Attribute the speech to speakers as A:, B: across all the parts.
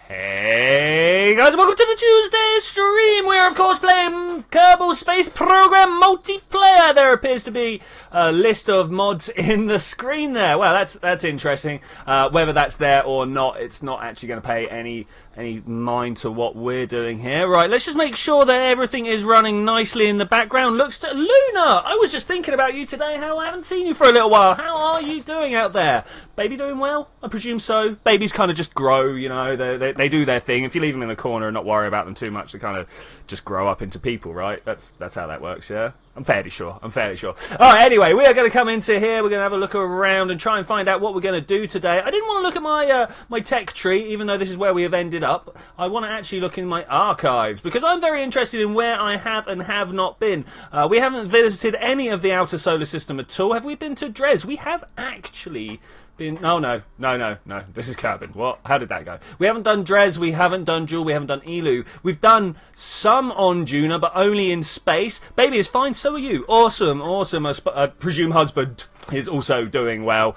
A: Hey guys, welcome to the Tuesday stream. We're of course playing Kerbal Space Program Multiplayer. There appears to be a list of mods in the screen there. Well, that's interesting. Whether that's there or not, it's not actually going to pay any mind to what we're doing here. Right, let's just make sure that everything is running nicely in the background. Looks to Luna. I was just thinking about you today. How I haven't seen you for a little while. How are you doing out there? Baby doing well? I presume so. Babies kind of just grow, you know. They do their thing. If you leave them in a corner and not worry about them too much, they kind of just grow up into people, right? That's how that works, yeah? I'm fairly sure. Alright, anyway, we are going to come into here. We're going to have a look around and try and find out what we're going to do today. I didn't want to look at my tech tree, even though this is where we have ended up. I want to actually look in my archives, because I'm very interested in where I have and have not been. We haven't visited any of the outer solar system at all. Have we been to Dres? We have actually been... No. This is Kerbin. What? How did that go? We haven't done Dres, we haven't done Jewel, we haven't done Elu. We've done some on Juna, but only in space. Baby is fine, so are you. Awesome. I presume husband is also doing well,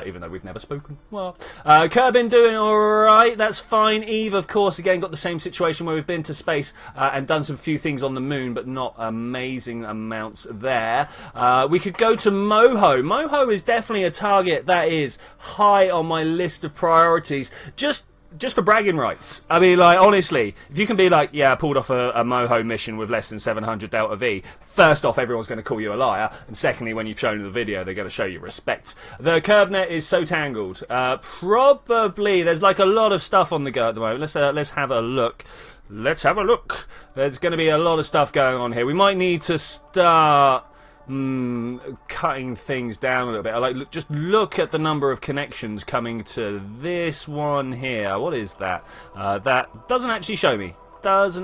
A: even though we've never spoken. Well, Kerbin doing alright, that's fine. Eve, of course, again, got the same situation where we've been to space and done some few things on the moon, but not amazing amounts there. We could go to Moho. Moho is definitely a target that is high on my list of priorities, just for bragging rights. I mean, like, honestly, if you can be like, yeah, I pulled off a Moho mission with less than 700 Delta V, first off, everyone's going to call you a liar, and secondly, when you've shown the video, they're going to show you respect. The KerbNet is so tangled. Probably, there's like a lot of stuff on the go at the moment. Let's have a look. Let's have a look. There's going to be a lot of stuff going on here. We might need to start cutting things down a little bit. I like just look at the number of connections coming to this one here. What is that? That doesn't actually show me. It's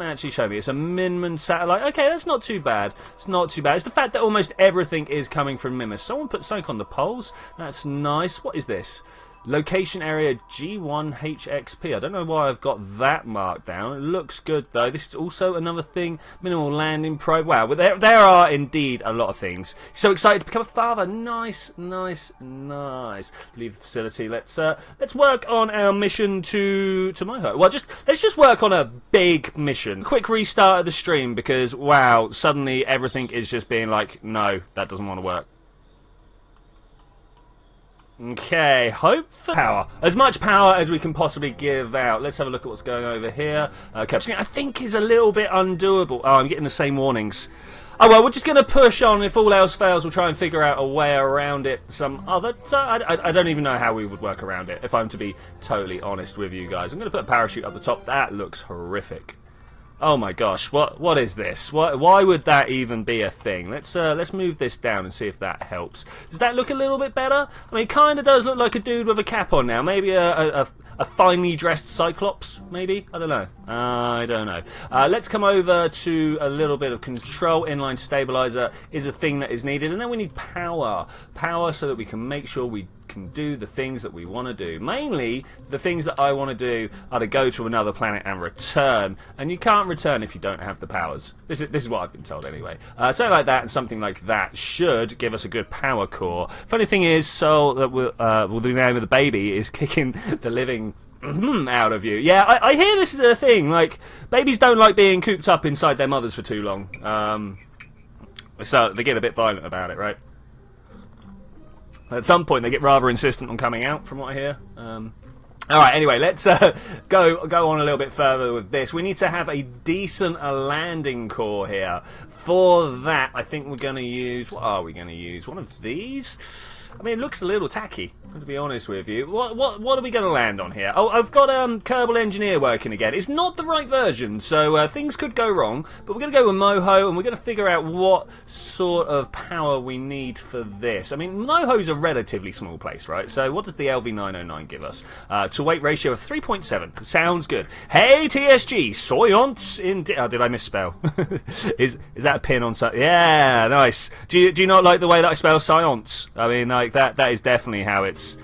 A: a Minman satellite. Okay, that's not too bad. It's the fact that almost everything is coming from Mimus. Someone put something on the poles. That's nice. What is this? Location area G1HXP. I don't know why I've got that marked down. It looks good though. This is also another thing. Minimal landing probe. Wow, well, there are indeed a lot of things. So excited to become a father. Nice. Leave the facility. Let's work on our mission to Moho. Well, let's just work on a big mission. Quick restart of the stream because wow, suddenly everything is just being like, no, that doesn't want to work. Okay, hope for power. As much power as we can possibly give out. Let's have a look at what's going on over here. Okay, I think is a little bit undoable. Oh, I'm getting the same warnings. Oh, well, we're just going to push on. If all else fails, we'll try and figure out a way around it some other time. I don't even know how we would work around it, if I'm to be totally honest with you guys. I'm going to put a parachute up the top. That looks horrific. Oh my gosh, what is this? Why would that even be a thing? Let's move this down and see if that helps. Does that look a little bit better? I mean, it kind of does look like a dude with a cap on now. Maybe a finely dressed Cyclops, maybe? I don't know. Let's come over to a little bit of control. Inline stabilizer is a thing that is needed. And then we need power. Power so that we can make sure we can do the things that we want to do. Mainly, the things that I want to do are to go to another planet and return. And you can't return if you don't have the powers. This is what I've been told anyway. Something like that and something like that should give us a good power core. Funny thing is, so that the name of the baby is kicking the living out of you. Yeah, I hear this is a thing. Like, babies don't like being cooped up inside their mothers for too long. So they get a bit violent about it, right? At some point, they get rather insistent on coming out, from what I hear. Alright, anyway, let's go on a little bit further with this. We need to have a decent landing core here. For that, I think we're going to use... What are we going to use? One of these? I mean, it looks a little tacky, to be honest with you. What are we going to land on here? Oh, I've got Kerbal Engineer working again. It's not the right version, so things could go wrong. But we're going to go with Moho, and we're going to figure out what sort of power we need for this. I mean, Moho's a relatively small place, right? So what does the LV909 give us? To weight ratio of 3.7. Sounds good. Hey, TSG, soyance in... Oh, did I misspell? is that a pin on something? Yeah, nice. Do you not like the way that I spell science? I mean, like, that is definitely how it's...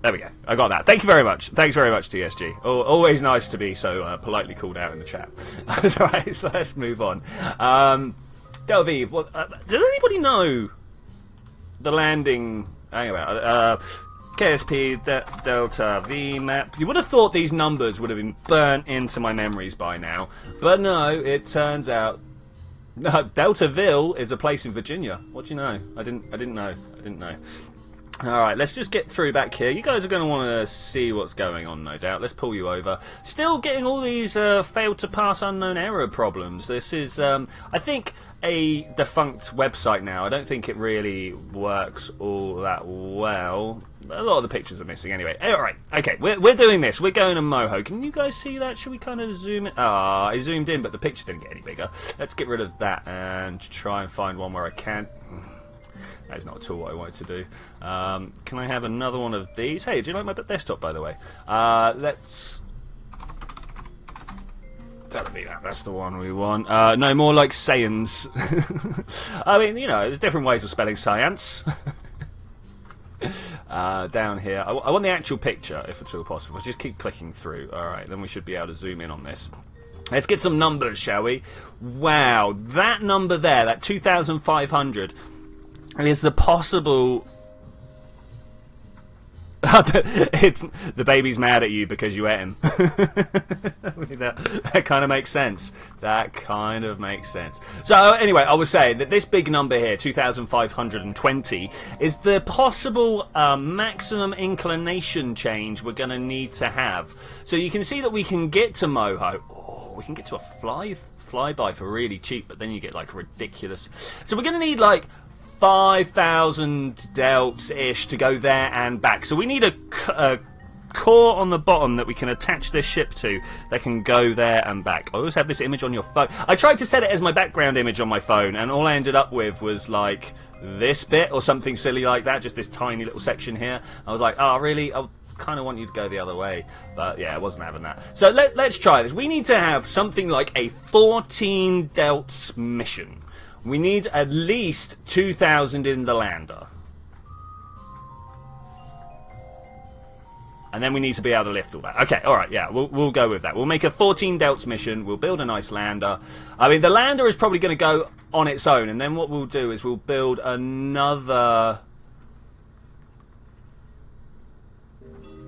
A: There we go. I got that. Thank you very much. Thanks very much, TSG. Always nice to be so politely called out in the chat. Alright, so let's move on. Delviv, does anybody know the landing... Anyway, KSP Delta V map. You would have thought these numbers would have been burnt into my memories by now, but no, it turns out Deltaville is a place in Virginia. What do you know? I didn't know. Alright, let's just get through back here. You guys are going to want to see what's going on, no doubt. Let's pull you over. Still getting all these failed to pass unknown error problems. This is, I think, a defunct website now. I don't think it really works all that well. A lot of the pictures are missing anyway. Alright, okay, we're doing this. We're going to Moho. Can you guys see that? Should we kind of zoom in? Ah, I zoomed in, but the picture didn't get any bigger. Let's get rid of that and try and find one where I can. That is not at all what I wanted to do. Can I have another one of these? Hey, do you like my desktop, by the way? Let's... That'll be that. That's the one we want. No, more like Saiyans. I mean, you know, there's different ways of spelling science. Down here. I want the actual picture, if at all possible. Just keep clicking through. Alright, then we should be able to zoom in on this. Let's get some numbers, shall we? Wow, that number there, that 2,500... is the possible... the baby's mad at you because you ate him. I mean, that kind of makes sense. That kind of makes sense. So anyway, I was saying that this big number here, 2,520, is the possible maximum inclination change we're going to need to have. So you can see that we can get to Moho. Oh, we can get to a flyby for really cheap, but then you get like ridiculous. So we're going to need like 5,000 delts-ish to go there and back. So we need a core on the bottom that we can attach this ship to that can go there and back. I always have this image on your phone. I tried to set it as my background image on my phone, and all I ended up with was like this bit or something silly like that, just this tiny little section here. I was like, oh, really? I kind of want you to go the other way. But yeah, I wasn't having that. So let's try this. We need to have something like a 14 delts mission. We need at least 2,000 in the lander. And then we need to be able to lift all that. Okay, alright, yeah, we'll go with that. We'll make a 14 delts mission. We'll build a nice lander. I mean, the lander is probably going to go on its own. And then what we'll do is we'll build another...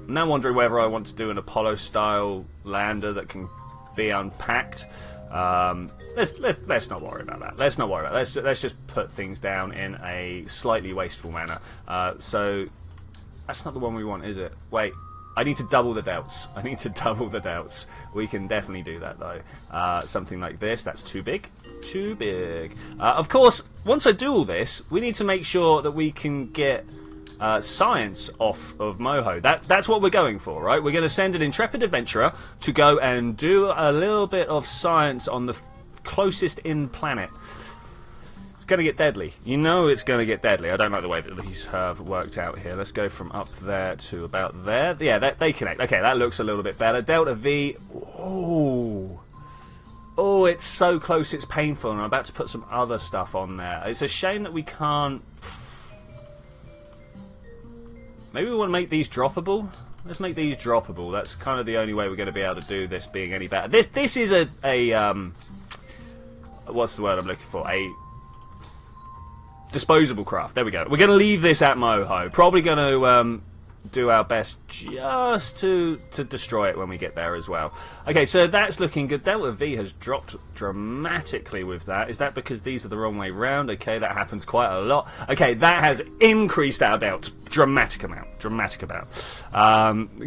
A: I'm now wondering whether I want to do an Apollo-style lander that can be unpacked. Let's not worry about that. Let's not worry about that. Let's just put things down in a slightly wasteful manner. So that's not the one we want, is it? Wait, I need to double the delts. I need to double the delts. We can definitely do that though. Something like this. That's too big. Too big. Of course, once I do all this, we need to make sure that we can get science off of Moho. That's what we're going for, right? We're going to send an intrepid adventurer to go and do a little bit of science on the closest in planet. It's going to get deadly. You know it's going to get deadly. I don't like the way that these have worked out here. Let's go from up there to about there. Yeah, they connect. Okay, that looks a little bit better. Delta V. Oh. Oh, it's so close it's painful. And I'm about to put some other stuff on there. It's a shame that we can't... Maybe we want to make these droppable. Let's make these droppable. That's kind of the only way we're going to be able to do this being any better. This is a what's the word I'm looking for? A disposable craft. There we go. We're going to leave this at Moho. Probably going to do our best just to destroy it when we get there as well. Okay, so that's looking good. Delta V has dropped dramatically with that. Is that because these are the wrong way round? Okay, that happens quite a lot. Okay, that has increased our delta. Dramatic amount.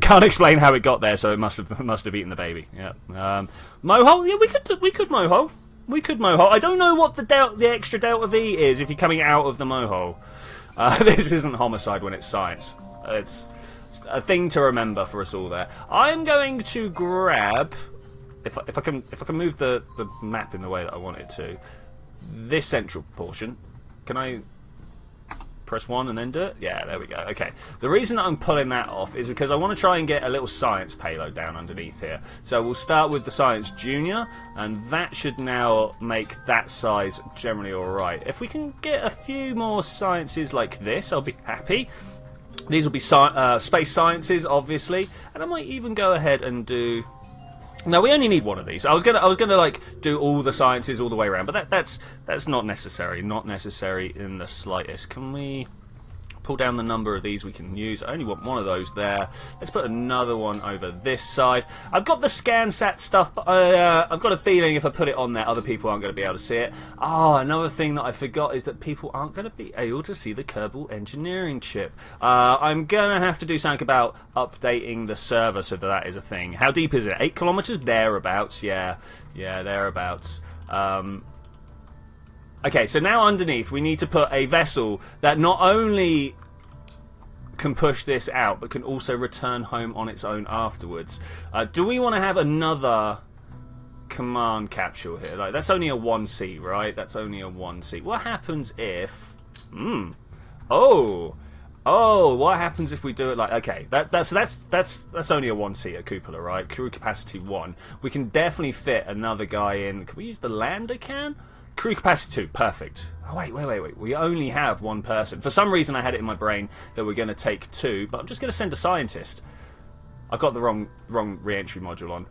A: Can't explain how it got there, so it must have eaten the baby. Yeah. Moho? Yeah, we could Moho. We could Moho. I don't know what the extra Delta V is if you're coming out of the Moho. This isn't homicide when it's science. It's a thing to remember for us all there. I'm going to grab, if I can move the map in the way that I want it to, this central portion. Can I press 1 and then do it? Yeah, there we go. Okay. The reason that I'm pulling that off is because I want to try and get a little science payload down underneath here. So we'll start with the Science Junior, and that should now make that size generally alright. If we can get a few more sciences like this, I'll be happy. These will be space sciences, obviously, and I might even go ahead and do... No, we only need one of these. I was gonna like do all the sciences all the way around, but that's not necessary. Not necessary in the slightest. Can we pull down the number of these we can use. I only want one of those there. Let's put another one over this side. I've got the ScanSat stuff, but I've got a feeling if I put it on there, other people aren't going to be able to see it. Oh, another thing that I forgot is that people aren't going to be able to see the Kerbal engineering chip. I'm going to have to do something about updating the server so that is a thing. How deep is it? 8 kilometers? Thereabouts, yeah. Yeah, thereabouts. Okay, so now underneath we need to put a vessel that not only can push this out but can also return home on its own afterwards. Do we want to have another command capsule here? Like, that's only a 1C, right? That's only a 1C. What happens if... Oh, what happens if we do it like... Okay, that's only a 1C, a cupola, right? Crew capacity 1. We can definitely fit another guy in. Can we use the lander can? Crew capacity 2, perfect. Oh, wait. We only have one person. For some reason I had it in my brain that we're going to take 2, but I'm just going to send a scientist. I've got the wrong re-entry module on.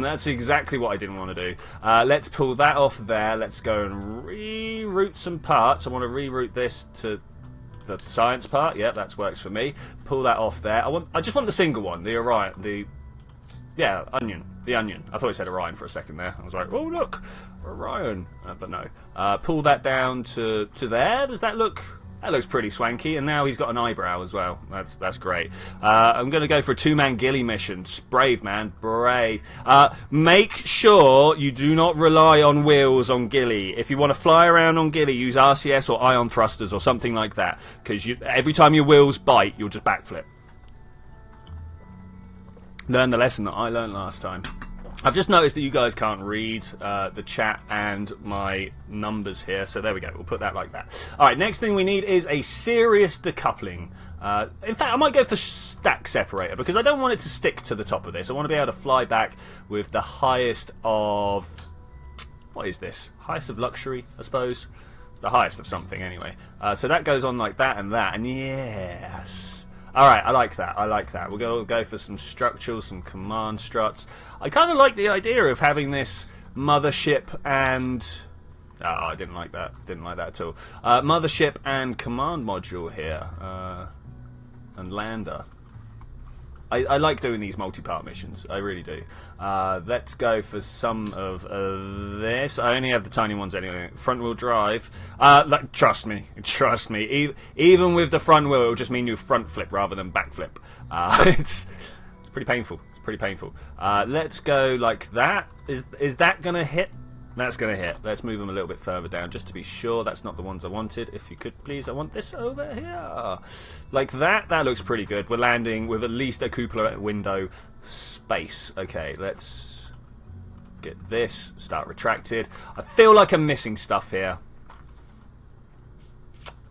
A: That's exactly what I didn't want to do. Let's pull that off there. Let's go and reroute some parts. I want to reroute this to the science part. Yeah, that works for me. Pull that off there. I just want the single one, the Orion, yeah, onion. The onion. I thought it said Orion for a second there. I was like, oh look, Orion. But no. Pull that down to there. Does that look... That looks pretty swanky, and now he's got an eyebrow as well. That's great. I'm going to go for a 2-man ghillie mission. Brave, man. Brave. Make sure you do not rely on wheels on ghillie. If you want to fly around on ghillie, use RCS or ion thrusters or something like that. Because every time your wheels bite, you'll just backflip. Learn the lesson that I learned last time. I've just noticed that you guys can't read the chat and my numbers here, so there we go. We'll put that like that. Alright, next thing we need is a serious decoupling. In fact, I might go for stack separator, because I don't want it to stick to the top of this. I want to be able to fly back with the highest of... What is this? Highest of luxury, I suppose? The highest of something, anyway. So that goes on like that, and yes... Alright, I like that. We'll go for some structurals, some command struts. I kind of like the idea of having this mothership and... Oh, I didn't like that. Didn't like that at all. Mothership and command module here. And lander. I like doing these multi-part missions. I really do. Let's go for some of this. I only have the tiny ones anyway. Front wheel drive. Trust me. Even with the front wheel, it'll just mean you front flip rather than back flip. It's pretty painful. Let's go like that. Is that gonna hit? That's going to hit. Let's move them a little bit further down just to be sure that's not the ones I wanted. If you could please, I want this over here. Like that. That looks pretty good. We're landing with at least a cupola window space. Okay, let's get this. Start retracted. I feel like I'm missing stuff here.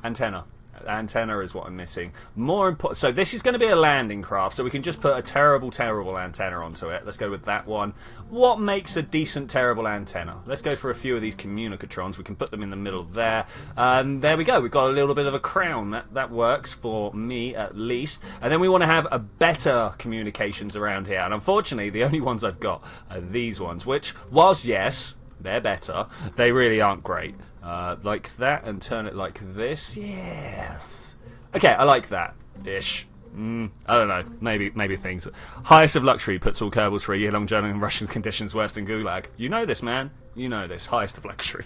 A: Antenna. Antenna is what I'm missing. More important. So this is going to be a landing craft, so we can just put a terrible antenna onto it. Let's go with that one. What makes a decent terrible antenna? Let's go for a few of these communicatrons. We can put them in the middle there. And there we go. We've got a little bit of a crown. That works for me at least. And then we want to have a better communications around here. And unfortunately, the only ones I've got are these ones, which, whilst yes, they're better, they really aren't great. Like that, and turn it like this. Yes. Okay, I like that. Ish. I don't know. Maybe things. Highest of luxury puts all Kerbals for a year-long journey in Russian conditions worse than Gulag. You know this, man. You know this. Highest of luxury.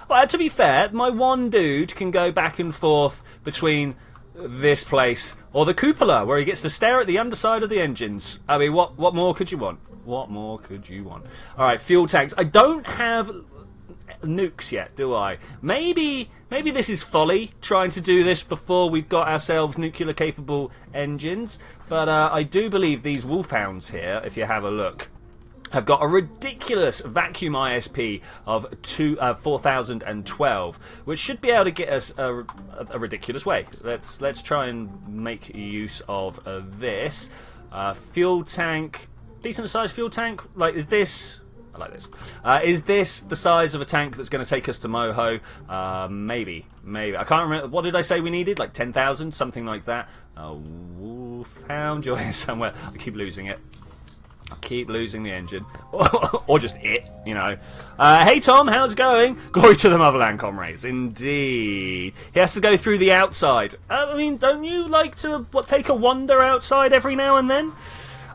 A: Well, to be fair, my one dude can go back and forth between this place or the cupola, where he gets to stare at the underside of the engines. I mean, what more could you want? What more could you want? All right, fuel tanks. I don't have nukes yet, do I? Maybe this is folly, trying to do this before we've got ourselves nuclear capable engines, but I do believe these wolfhounds here, if you have a look, have got a ridiculous vacuum ISP of 4012, which should be able to get us a ridiculous way. Let's try and make use of this. Fuel tank, decent sized fuel tank. Like, is this... I like this. Is this the size of a tank that's going to take us to Moho? Maybe. I can't remember. What did I say we needed? Like 10,000? Something like that. Wolfhound, you're here somewhere. I keep losing it. Keep losing the engine. Or just it, you know. Hey Tom, how's it going? Glory to the motherland, comrades. Indeed. He has to go through the outside. I mean, don't you like to take a wander outside every now and then?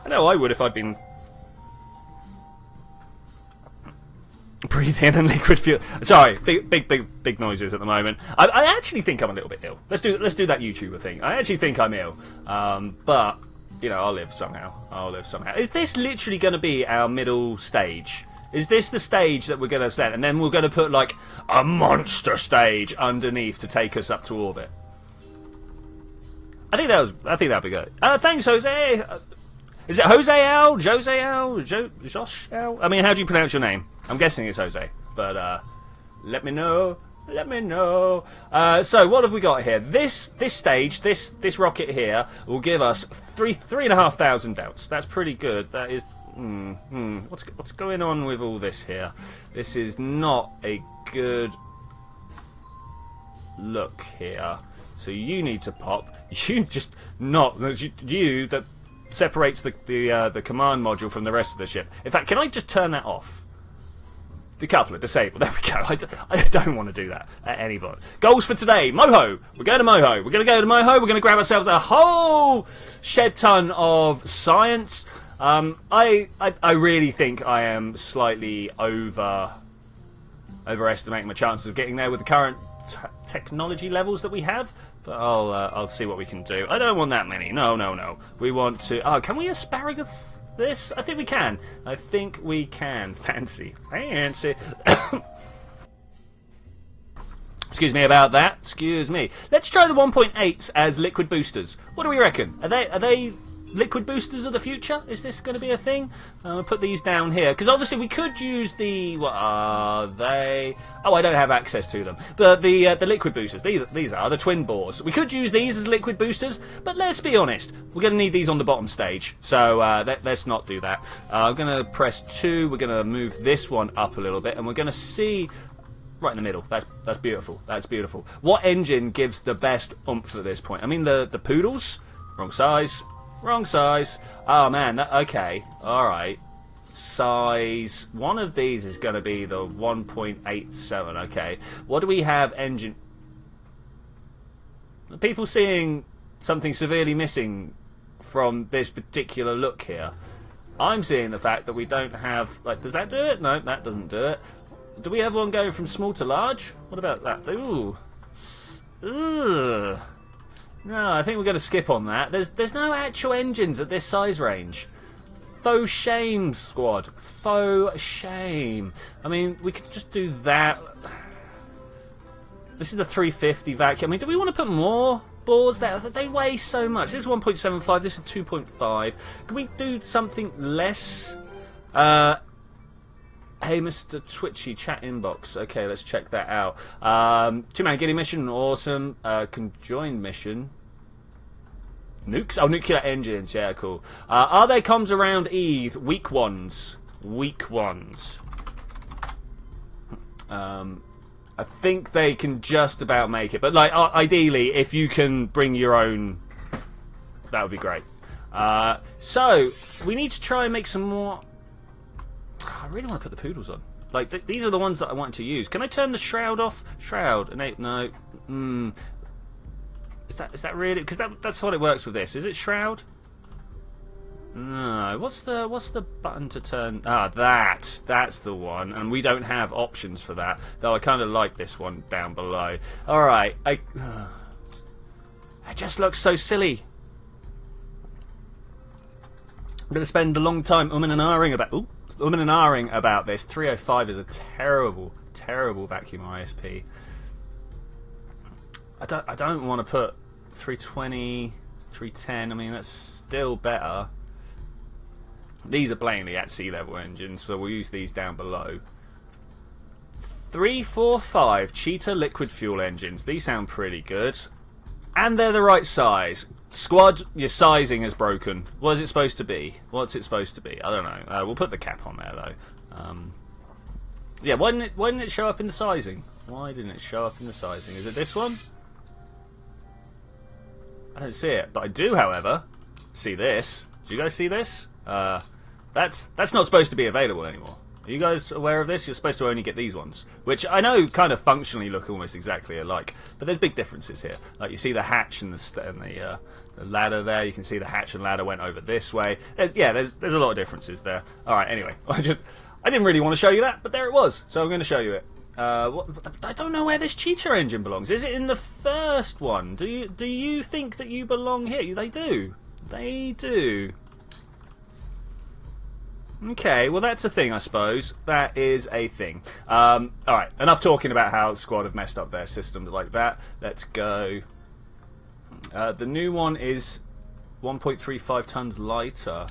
A: I know I would if I'd been... Breathe in and liquid fuel. Sorry, big noises at the moment. I actually think I'm a little bit ill. Let's do that YouTuber thing. I actually think I'm ill. But... you know, I'll live somehow. Is this literally going to be our middle stage? Is this the stage that we're going to set? And then we're going to put, like, a monster stage underneath to take us up to orbit? I think that'd be good. Thanks, Jose. Is it Jose Al? Jose Al? Josh Al? I mean, how do you pronounce your name? I'm guessing it's Jose. But, let me know. Let me know. So what have we got here? This stage, this rocket here, will give us 3,500 doubts. That's pretty good. That is. What's going on with all this here? This is not a good look here. So you need to pop. You just not you that separates the command module from the rest of the ship. In fact, can I just turn that off? Decoupler, disable. There we go. I don't want to do that at any point. Goals for today. Moho. We're going to Moho. We're going to go to Moho. We're going to grab ourselves a whole shed ton of science. I really think I am slightly overestimating my chances of getting there with the current technology levels that we have. But I'll see what we can do. I don't want that many. No. We want to... Oh, can we asparagus this? I think we can. Fancy. Excuse me about that. Excuse me. Let's try the 1.8s as liquid boosters. What do we reckon? Are they liquid boosters of the future? Is this going to be a thing? I'll put these down here because obviously we could use the... What are they? Oh, I don't have access to them. But the liquid boosters. These are the twin bores. We could use these as liquid boosters, but let's be honest. We're going to need these on the bottom stage. So let's not do that. I'm going to press 2. We're going to move this one up a little bit, and we're going to see... Right in the middle. That's beautiful. That's beautiful. What engine gives the best oomph at this point? I mean, the poodles? Wrong size. Wrong size. Oh, man. Okay. All right. Size. One of these is going to be the 1.87. Okay. What do we have engine... Are people seeing something severely missing from this particular look here? I'm seeing the fact that we don't have... Like, does that do it? No, that doesn't do it. Do we have one going from small to large? What about that? Ooh. Ugh. No, I think we're going to skip on that. There's no actual engines at this size range. Faux shame, squad. Faux shame. I mean, we could just do that. This is the 350 vacuum. I mean, do we want to put more boards there? They weigh so much. This is 1.75. This is 2.5. Can we do something less? Hey, Mr. Twitchy, chat inbox. Okay, let's check that out. 2-man Guinea mission, awesome. Conjoined mission. Nukes? Oh, nuclear engines. Yeah, cool. Are there comms around Eve? Weak ones. Weak ones. I think they can just about make it. But, like, ideally, if you can bring your own, that would be great. So, we need to try and make some more... I really want to put the poodles on. Like, these are the ones that I wanted to use. Can I turn the shroud off? Shroud. No. Is that really... Because that's what it works with this. Is it shroud? No. What's the button to turn... Ah, that's the one. And we don't have options for that. Though I kind of like this one down below. Alright. It just looks so silly. I'm going to spend a long time umming and ahhing about... Ooh. Umming and ahhing about this. 305 is a terrible, terrible vacuum ISP. I don't want to put 320, 310. I mean, that's still better. These are plainly at sea level engines, so we'll use these down below. 345 Cheetah liquid fuel engines. These sound pretty good. And they're the right size. Squad, your sizing is broken. What is it supposed to be? What's it supposed to be? I don't know. We'll put the cap on there, though. Yeah, why didn't it show up in the sizing? Why didn't it show up in the sizing? Is it this one? I don't see it. But I do, however, see this. Do you guys see this? That That's not supposed to be available anymore. Are you guys aware of this? You're supposed to only get these ones, which I know kind of functionally look almost exactly alike, but there's big differences here. Like you see the hatch and the ladder there. You can see the hatch and ladder went over this way. There's a lot of differences there. All right, anyway, I didn't really want to show you that, but there it was. So I'm going to show you it. I don't know where this cheater engine belongs. Is it in the first one? Do you think that you belong here? They do. They do. Okay, well that's a thing, I suppose. That is a thing. Alright, enough talking about how Squad have messed up their systems like that. Let's go. The new one is 1.35 tons lighter.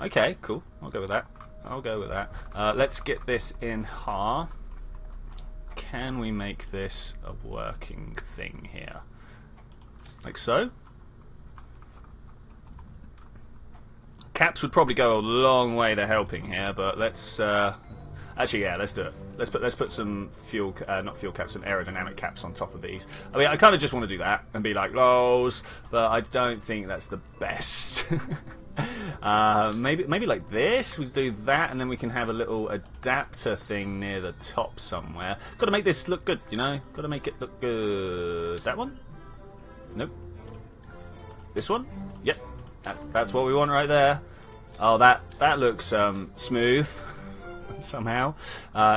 A: Okay, cool. I'll go with that. I'll go with that. Let's get this in half. Can we make this a working thing here? Like so? Caps would probably go a long way to helping here, but let's actually, yeah, let's do it. Let's put some fuel, not fuel caps, some aerodynamic caps on top of these. I mean, I kind of just want to do that and be like, lols, but I don't think that's the best. Maybe like this. We do that, and then we can have a little adapter thing near the top somewhere. Got to make this look good, you know. Got to make it look good. That one? Nope. This one? Yep. That's what we want right there. Oh, that looks smooth somehow.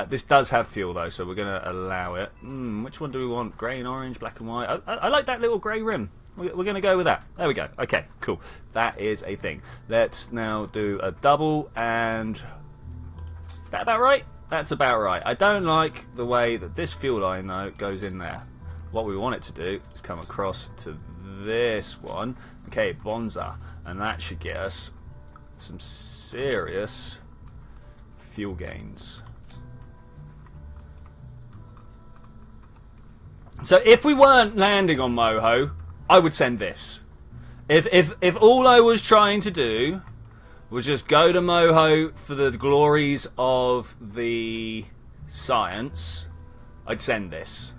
A: This does have fuel though, so we're going to allow it. Which one do we want? Grey and orange, black and white. I like that little grey rim. We're going to go with that. There we go. Okay, cool. That is a thing. Let's now do a double, and is that about right? That's about right. I don't like the way that this fuel line though goes in there. What we want it to do is come across to this one. Okay, Bonza, and that should get us some serious fuel gains. So if we weren't landing on Moho, I would send this. If all I was trying to do was just go to Moho for the glories of the science, I'd send this.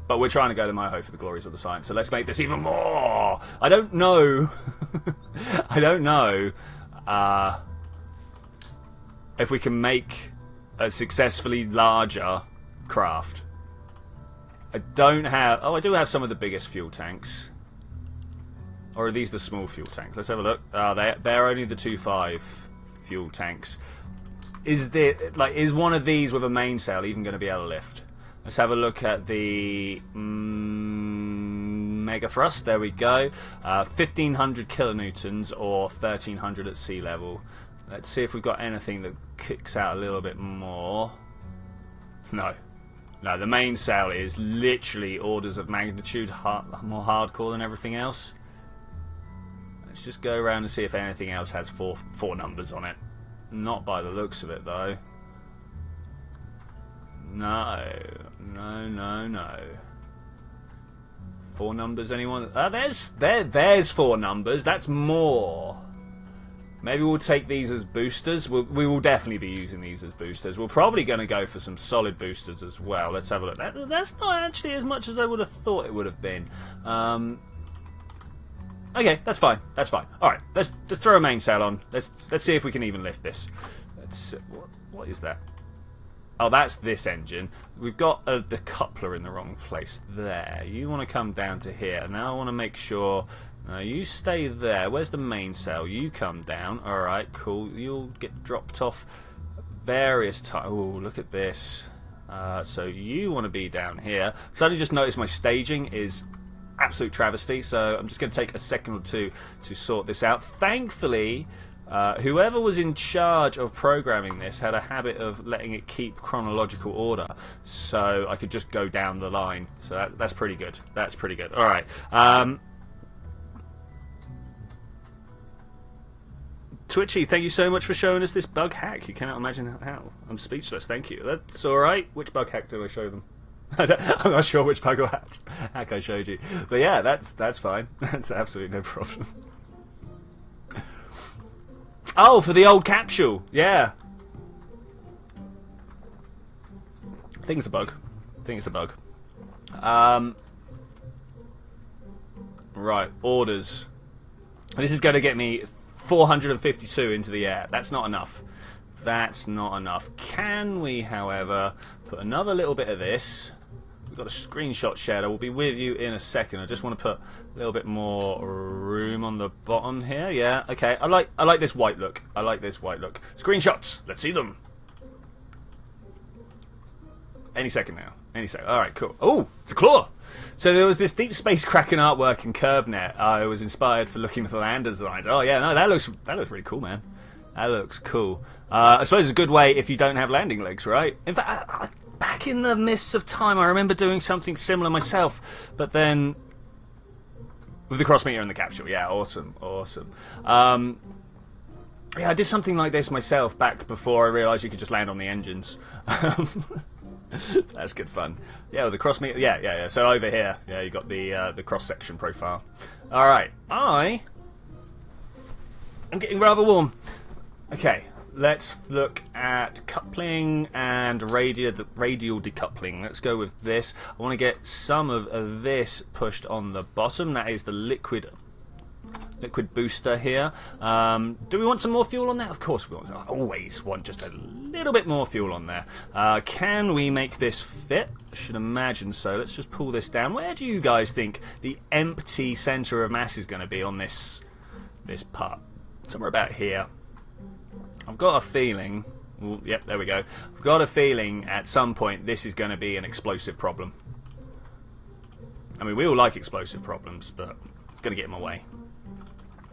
A: But we're trying to go to Moho for the glories of the science, so let's make this even more. I don't know. I don't know if we can make a successfully larger craft. I don't have... Oh, I do have some of the biggest fuel tanks. Or are these the small fuel tanks? Let's have a look. They're only the 2.5 fuel tanks. Is one of these with a mainsail even going to be able to lift? Let's have a look at the mega thrust. There we go. 1,500 kilonewtons or 1,300 at sea level. Let's see if we've got anything that kicks out a little bit more. No. No, the mainsail is literally orders of magnitude more hardcore than everything else. Let's just go around and see if anything else has four numbers on it. Not by the looks of it, though. No. No. 4 numbers, anyone? There's 4 numbers. That's more. Maybe we'll take these as boosters. We will definitely be using these as boosters. We're probably going to go for some solid boosters as well. Let's have a look. That's not actually as much as I would have thought it would have been. Okay, that's fine. That's fine. All right, let's throw a mainsail on. Let's see if we can even lift this. What is that? Oh, that's this engine. We've got the coupler in the wrong place there. You want to come down to here. Now I want to make sure... you stay there. Where's the mainsail? You come down. Alright, cool. You'll get dropped off various times. Oh, look at this. So you want to be down here. Suddenly just noticed my staging is absolute travesty, so I'm just going to take a second or two to sort this out. Thankfully... whoever was in charge of programming this had a habit of letting it keep chronological order, so I could just go down the line. So that's pretty good. That's pretty good. All right. Twitchy, thank you so much for showing us this bug hack. You cannot imagine how. I'm speechless. Thank you. That's all right. Which bug hack did I show them? I'm not sure which bug hack I showed you, but yeah, that's fine. That's absolutely no problem. Oh, for the old capsule. Yeah. I think it's a bug. Right, orders. This is going to get me 452 into the air. That's not enough. That's not enough. Can we, however, put another little bit of this? We've got a screenshot shader. We'll be with you in a second. I just want to put a little bit more room on the bottom here. Yeah, okay. I like this white look. I like this white look. Screenshots. Let's see them. Any second now. Any second. All right, cool. Oh, it's a claw. So there was this Deep Space Kraken artwork in KerbNet. I was inspired for looking for land designs. Oh yeah, no, that looks really cool, man. That looks cool. I suppose it's a good way if you don't have landing legs, right? In fact, back in the mists of time, I remember doing something similar myself, but then with the cross meter and the capsule. Yeah, awesome, awesome. Yeah, I did something like this myself back before I realised you could just land on the engines. That's good fun. Yeah, with the cross meter. Yeah. So over here, yeah, you got the cross section profile. All right, I'm getting rather warm. Okay, let's look at coupling and radial decoupling. Let's go with this. I want to get some of this pushed on the bottom. That is the liquid booster here. Do we want some more fuel on that? Of course we want. I always want just a little bit more fuel on there. Can we make this fit? I should imagine so. Let's just pull this down. Where do you guys think the empty center of mass is going to be on this part? Somewhere about here. I've got a feeling. Ooh, yep, there we go. I've got a feeling at some point this is going to be an explosive problem. I mean, we all like explosive problems, but it's going to get in my way.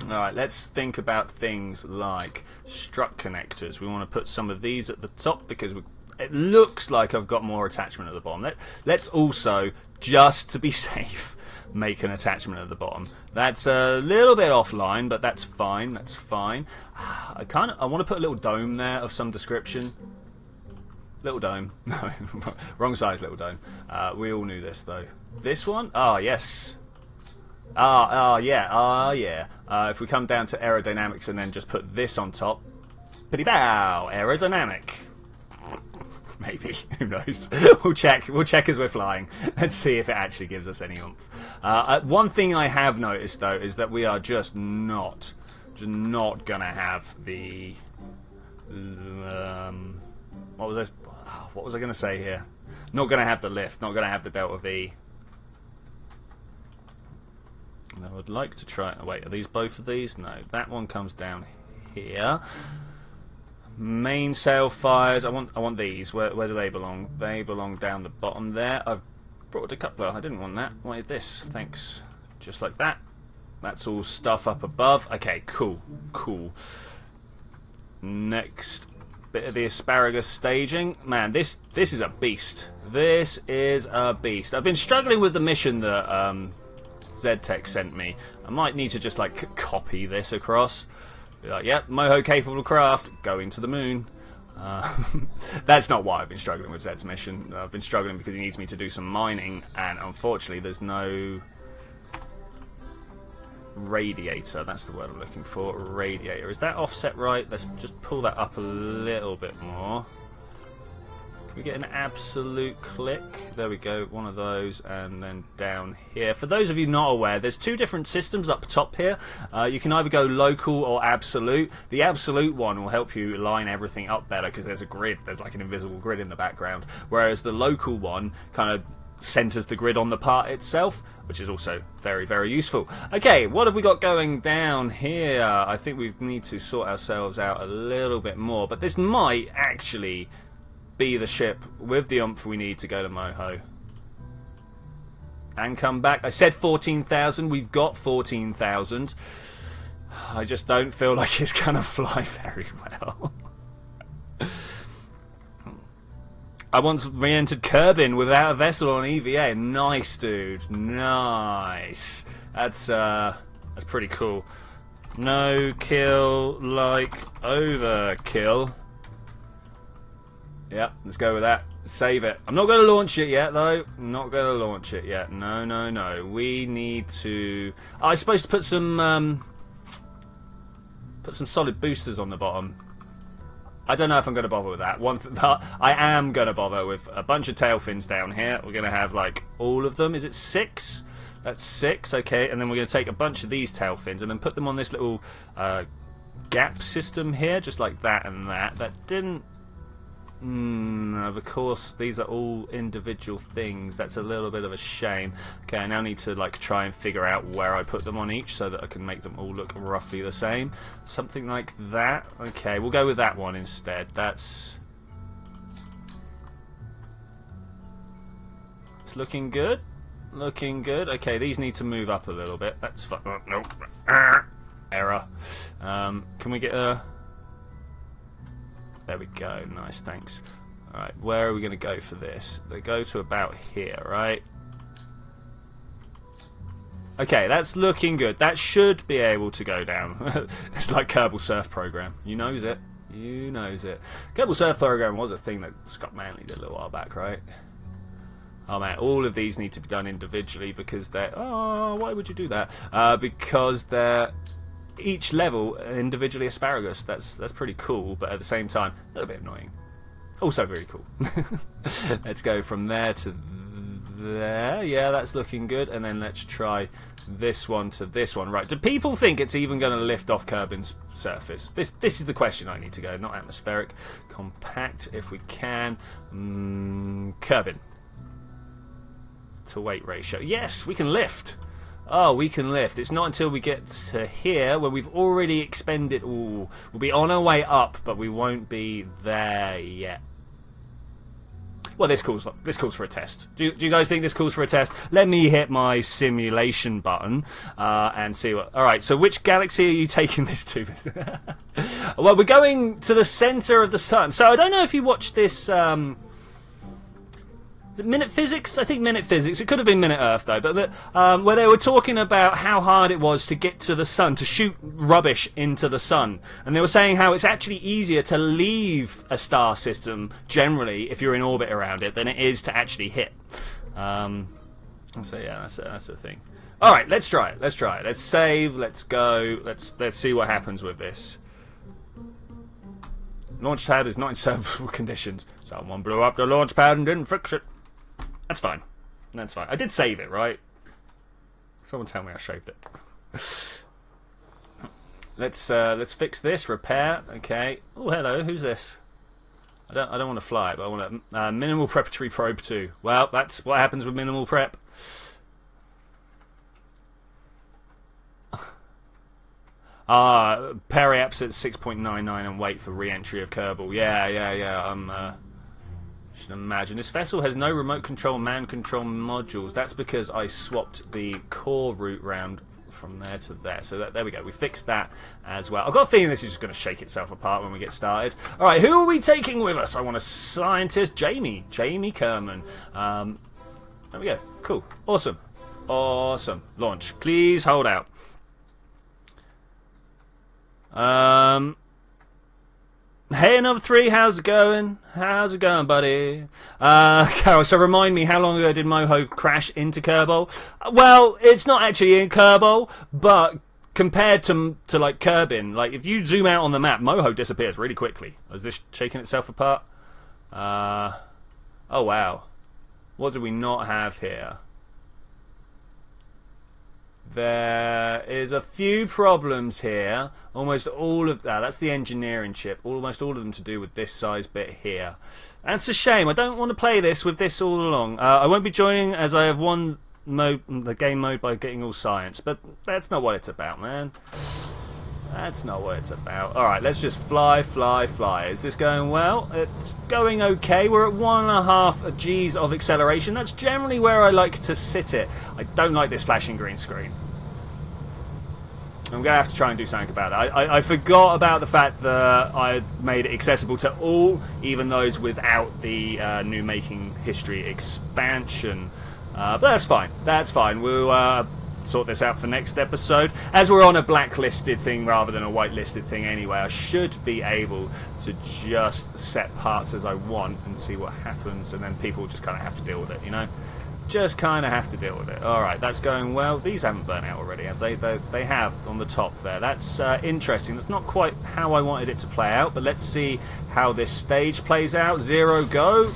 A: Alright, let's think about things like strut connectors. We want to put some of these at the top because it looks like I've got more attachment at the bottom. Let's also, just to be safe, make an attachment at the bottom. That's a little bit offline, but that's fine. That's fine. I want to put a little dome there of some description. Little dome. No, wrong size little dome. We all knew this though. This one? Ah, yes. Yeah. If we come down to aerodynamics and then just put this on top. Bitty bow, aerodynamic. Maybe, who knows? We'll check as we're flying. Let's see if it actually gives us any oomph. One thing I have noticed though is that we are just not gonna have the what was I gonna say here? Not gonna have the lift, not gonna have the delta V. And I would like to try. Oh, wait, are these both of these? No, that one comes down here. Main sail fires. I want these. Where do they belong? They belong down the bottom there. I've brought a decoupler. I didn't want that. I wanted this. Thanks. Just like that. That's all stuff up above. Okay, cool. Next bit of the asparagus staging. Man, this is a beast. This is a beast. I've been struggling with the mission that ZTech sent me. I might need to just like copy this across. Be like, yep, Moho capable craft, going to the moon. That's not why I've been struggling with Zed's mission. I've been struggling because he needs me to do some mining, and unfortunately there's no radiator. That's the word I'm looking for. Radiator. Is that offset right? Let's just pull that up a little bit more. Can we get an absolute click? There we go, one of those, and then down here. For those of you not aware, there's two different systems up top here. You can either go local or absolute. The absolute one will help you line everything up better because there's a grid, there's like an invisible grid in the background, whereas the local one kind of centers the grid on the part itself, which is also very, very useful. Okay, what have we got going down here? I think we need to sort ourselves out a little bit more, but this might actually be the ship with the oomph we need to go to Moho and come back. I said 14,000. We've got 14,000. I just don't feel like it's gonna fly very well. I once re-entered Kerbin without a vessel on EVA. Nice, dude. Nice. That's pretty cool. No kill like overkill. Yep, let's go with that. Save it. I'm not going to launch it yet, though. Not going to launch it yet. No. We need to... Oh, I'm supposed to put some solid boosters on the bottom. I don't know if I'm going to bother with that. I am going to bother with a bunch of tail fins down here. We're going to have, like, all of them. Is it 6? That's 6, okay. And then we're going to take a bunch of these tail fins and then put them on this little gap system here, just like that and that. That didn't... of course, these are all individual things. That's a little bit of a shame. Okay, I now need to like try and figure out where I put them on each so that I can make them all look roughly the same. Something like that. Okay, we'll go with that one instead. It's looking good. Looking good. Okay, these need to move up a little bit. That's fine. Oh, nope. Error. Can we get a... There we go. Nice, thanks. Alright, where are we going to go for this? They go to about here, right? Okay, that's looking good. That should be able to go down. It's like Kerbal Surf Program. You knows it. You knows it. Kerbal Surf Program was a thing that Scott Manley did a little while back, right? Oh man, all of these need to be done individually because they're... Oh, why would you do that? Because they're... Each level individually asparagus. That's pretty cool, but at the same time a little bit annoying. Also very cool. Let's go from there to there. Yeah, that's looking good. And then let's try this one to this one. Right? Do people think it's even going to lift off Kerbin's surface? This is the question I need to go. Not atmospheric, compact if we can. Kerbin to weight ratio. Yes, we can lift. Oh, we can lift. It's not until we get to here where we've already expended... Ooh, we'll be on our way up, but we won't be there yet. Well, this calls for a test. Do you guys think this calls for a test? Let me hit my simulation button and see what... Alright, so which galaxy are you taking this to? Well, we're going to the centre of the sun. So I don't know if you watched this... Minute Physics? I think Minute Physics. It could have been Minute Earth, though. But where they were talking about how hard it was to get to the sun, to shoot rubbish into the sun. And they were saying how it's actually easier to leave a star system, generally, if you're in orbit around it, than it is to actually hit. So, yeah, that's the thing. Alright, let's try it. Let's try it. Let's save. Let's go. Let's see what happens with this. Launch pad is not in servable conditions. Someone blew up the launch pad and didn't fix it. That's fine. That's fine. I did save it, right? Someone tell me I saved it. Let's fix this. Repair. Okay. Oh, hello. Who's this? I don't want to fly it, but I want a minimal preparatory probe 2. Well, that's what happens with minimal prep. Periaps at 6.99 and wait for re-entry of Kerbal. Yeah. Should imagine this vessel has no remote control man control modules. That's because I swapped the core route round from there to there. So there we go. We fixed that as well. I've got a feeling this is just going to shake itself apart when we get started. All right, who are we taking with us? I want a scientist, Jamie Kerman. There we go. Cool. Awesome. Launch. Please hold out. Hey, another 3, how's it going? How's it going, buddy? Carol, so remind me, how long ago did Moho crash into Kerbal? Well, it's not actually in Kerbal, but compared to like Kerbin, like if you zoom out on the map, Moho disappears really quickly. Is this shaking itself apart? Oh wow. What do we not have here? There is a few problems here. Almost all of that. That's the engineering chip. Almost all of them to do with this size bit here. That's a shame. I don't want to play this with this all along. I won't be joining as I have won the game mode by getting all science. But that's not what it's about, man. That's not what it's about. Alright, let's just fly. Is this going well? It's going okay. We're at 1.5 Gs of acceleration. That's generally where I like to sit it. I don't like this flashing green screen. I'm going to have to try and do something about it. I forgot about the fact that I made it accessible to all, even those without the new Making History expansion. But that's fine. That's fine. We'll sort this out for next episode. As we're on a blacklisted thing rather than a whitelisted thing anyway, I should be able to just set parts as I want and see what happens, and then people just kind of have to deal with it, you know? Just kind of have to deal with it. Alright, that's going well. These haven't burnt out already, have they? They have on the top there. That's interesting. That's not quite how I wanted it to play out, but let's see how this stage plays out. 0, go.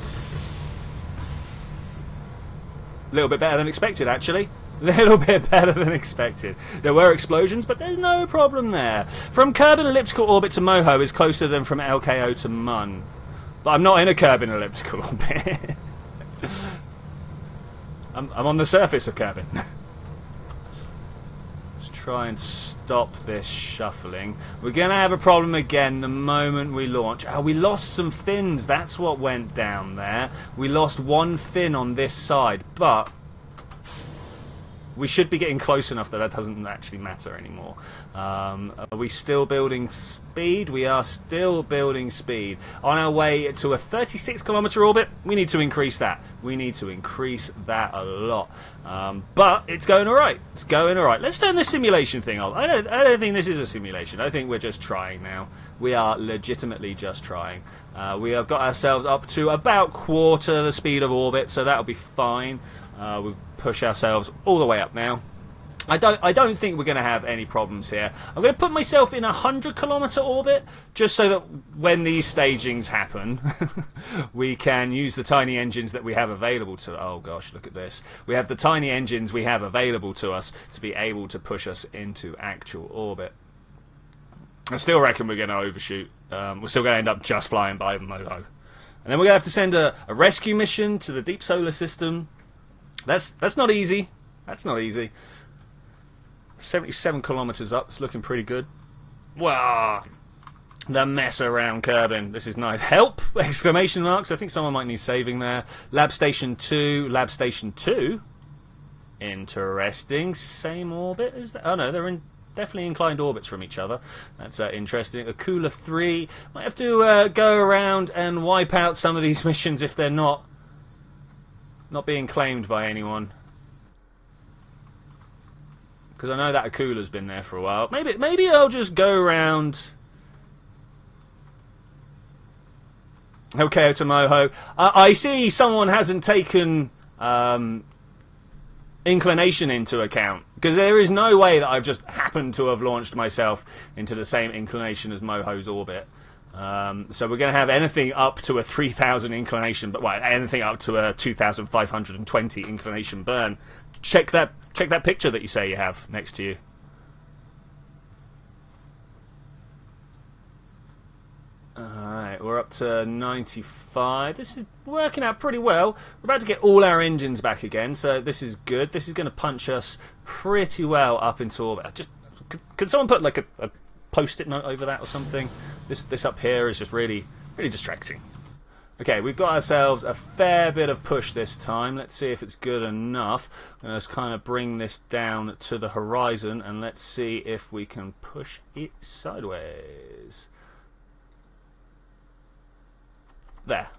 A: A little bit better than expected, actually. Little bit better than expected. There were explosions, but there's no problem there. From Kerbal elliptical orbit to Moho is closer than from LKO to Mun. But I'm not in a Kerbal elliptical orbit. I'm on the surface of Kerbal. Let's try and stop this shuffling. We're going to have a problem again the moment we launch. Oh, we lost some fins. That's what went down there. We lost one fin on this side, but we should be getting close enough that that doesn't actually matter anymore. Are we still building speed? We are still building speed. On our way to a 36-kilometer orbit, we need to increase that. We need to increase that a lot. But it's going alright. It's going alright. Let's turn this simulation thing on. I don't think this is a simulation. I think we're just trying now. We are legitimately just trying. We have got ourselves up to about quarter the speed of orbit, so that'll be fine. We'll push ourselves all the way up now. I don't think we're going to have any problems here. I'm going to put myself in a 100-kilometer orbit just so that when these stagings happen, we can use the tiny engines that we have available to. Oh gosh, look at this. We have the tiny engines we have available to us to be able to push us into actual orbit. I still reckon we're going to overshoot. We're still going to end up just flying by Moho. And then we're going to have to send a rescue mission to the deep solar system. That's not easy. That's not easy. 77 kilometers up. It's looking pretty good. Wow. The mess around Kerbin. This is nice. Help! Exclamation marks. I think someone might need saving there. Lab Station 2. Lab Station 2. Interesting. Same orbit as that. Oh no, they're in definitely inclined orbits from each other. That's interesting. Akula 3. Might have to go around and wipe out some of these missions if they're not being claimed by anyone. Because I know that Akula's been there for a while. Maybe I'll just go around. Okay, to Moho. I see someone hasn't taken inclination into account. Because there is no way that I've just happened to have launched myself into the same inclination as Moho's orbit. So we're going to have anything up to a 3,000 inclination, but well, anything up to a 2,520 inclination burn. Check that picture that you say you have next to you. Alright, we're up to 95. This is working out pretty well. We're about to get all our engines back again, so this is good. This is going to punch us pretty well up into orbit. Can someone put like a post-it note over that or something? This up here is just really distracting. Okay, we've got ourselves a fair bit of push this time. Let's see if it's good enough. I'm going to kind of bring this down to the horizon and let's see if we can push it sideways. There.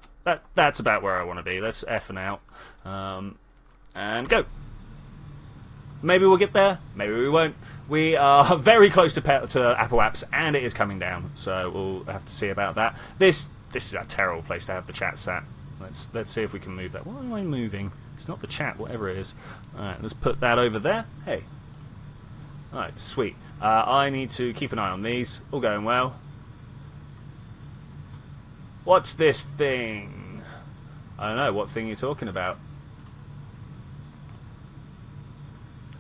A: That's about where I want to be. Let's effing out. And go. Maybe we'll get there, maybe we won't. We are very close to Apple Apps, and it is coming down, so we'll have to see about that. This is a terrible place to have the chat sat. Let's see if we can move that. Why am I moving? It's not the chat, whatever it is. Alright, let's put that over there. Hey. Alright, sweet. I need to keep an eye on these. All going well. What's this thing? I don't know what thing you're talking about.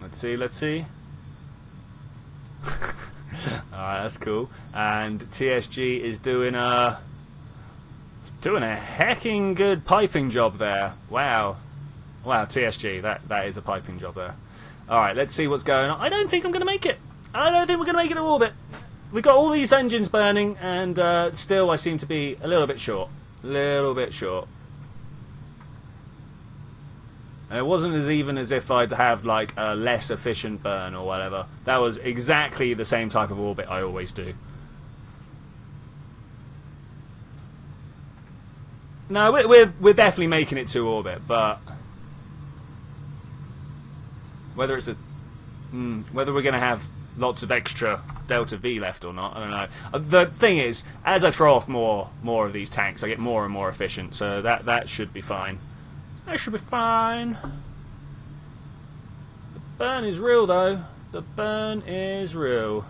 A: Let's see. Alright, that's cool. And TSG is doing a hecking good piping job there. Wow. Wow, TSG, that is a piping job there. Alright, let's see what's going on. I don't think I'm going to make it. I don't think we're going to make it in orbit. We've got all these engines burning, and still I seem to be a little bit short. And it wasn't as even as if I'd have like a less efficient burn or whatever. That was exactly the same type of orbit I always do. No, we're definitely making it to orbit, but whether it's whether we're going to have lots of extra Delta V left or not, I don't know. The thing is, as I throw off more of these tanks, I get more and more efficient, so that should be fine. That should be fine. The burn is real, though. The burn is real.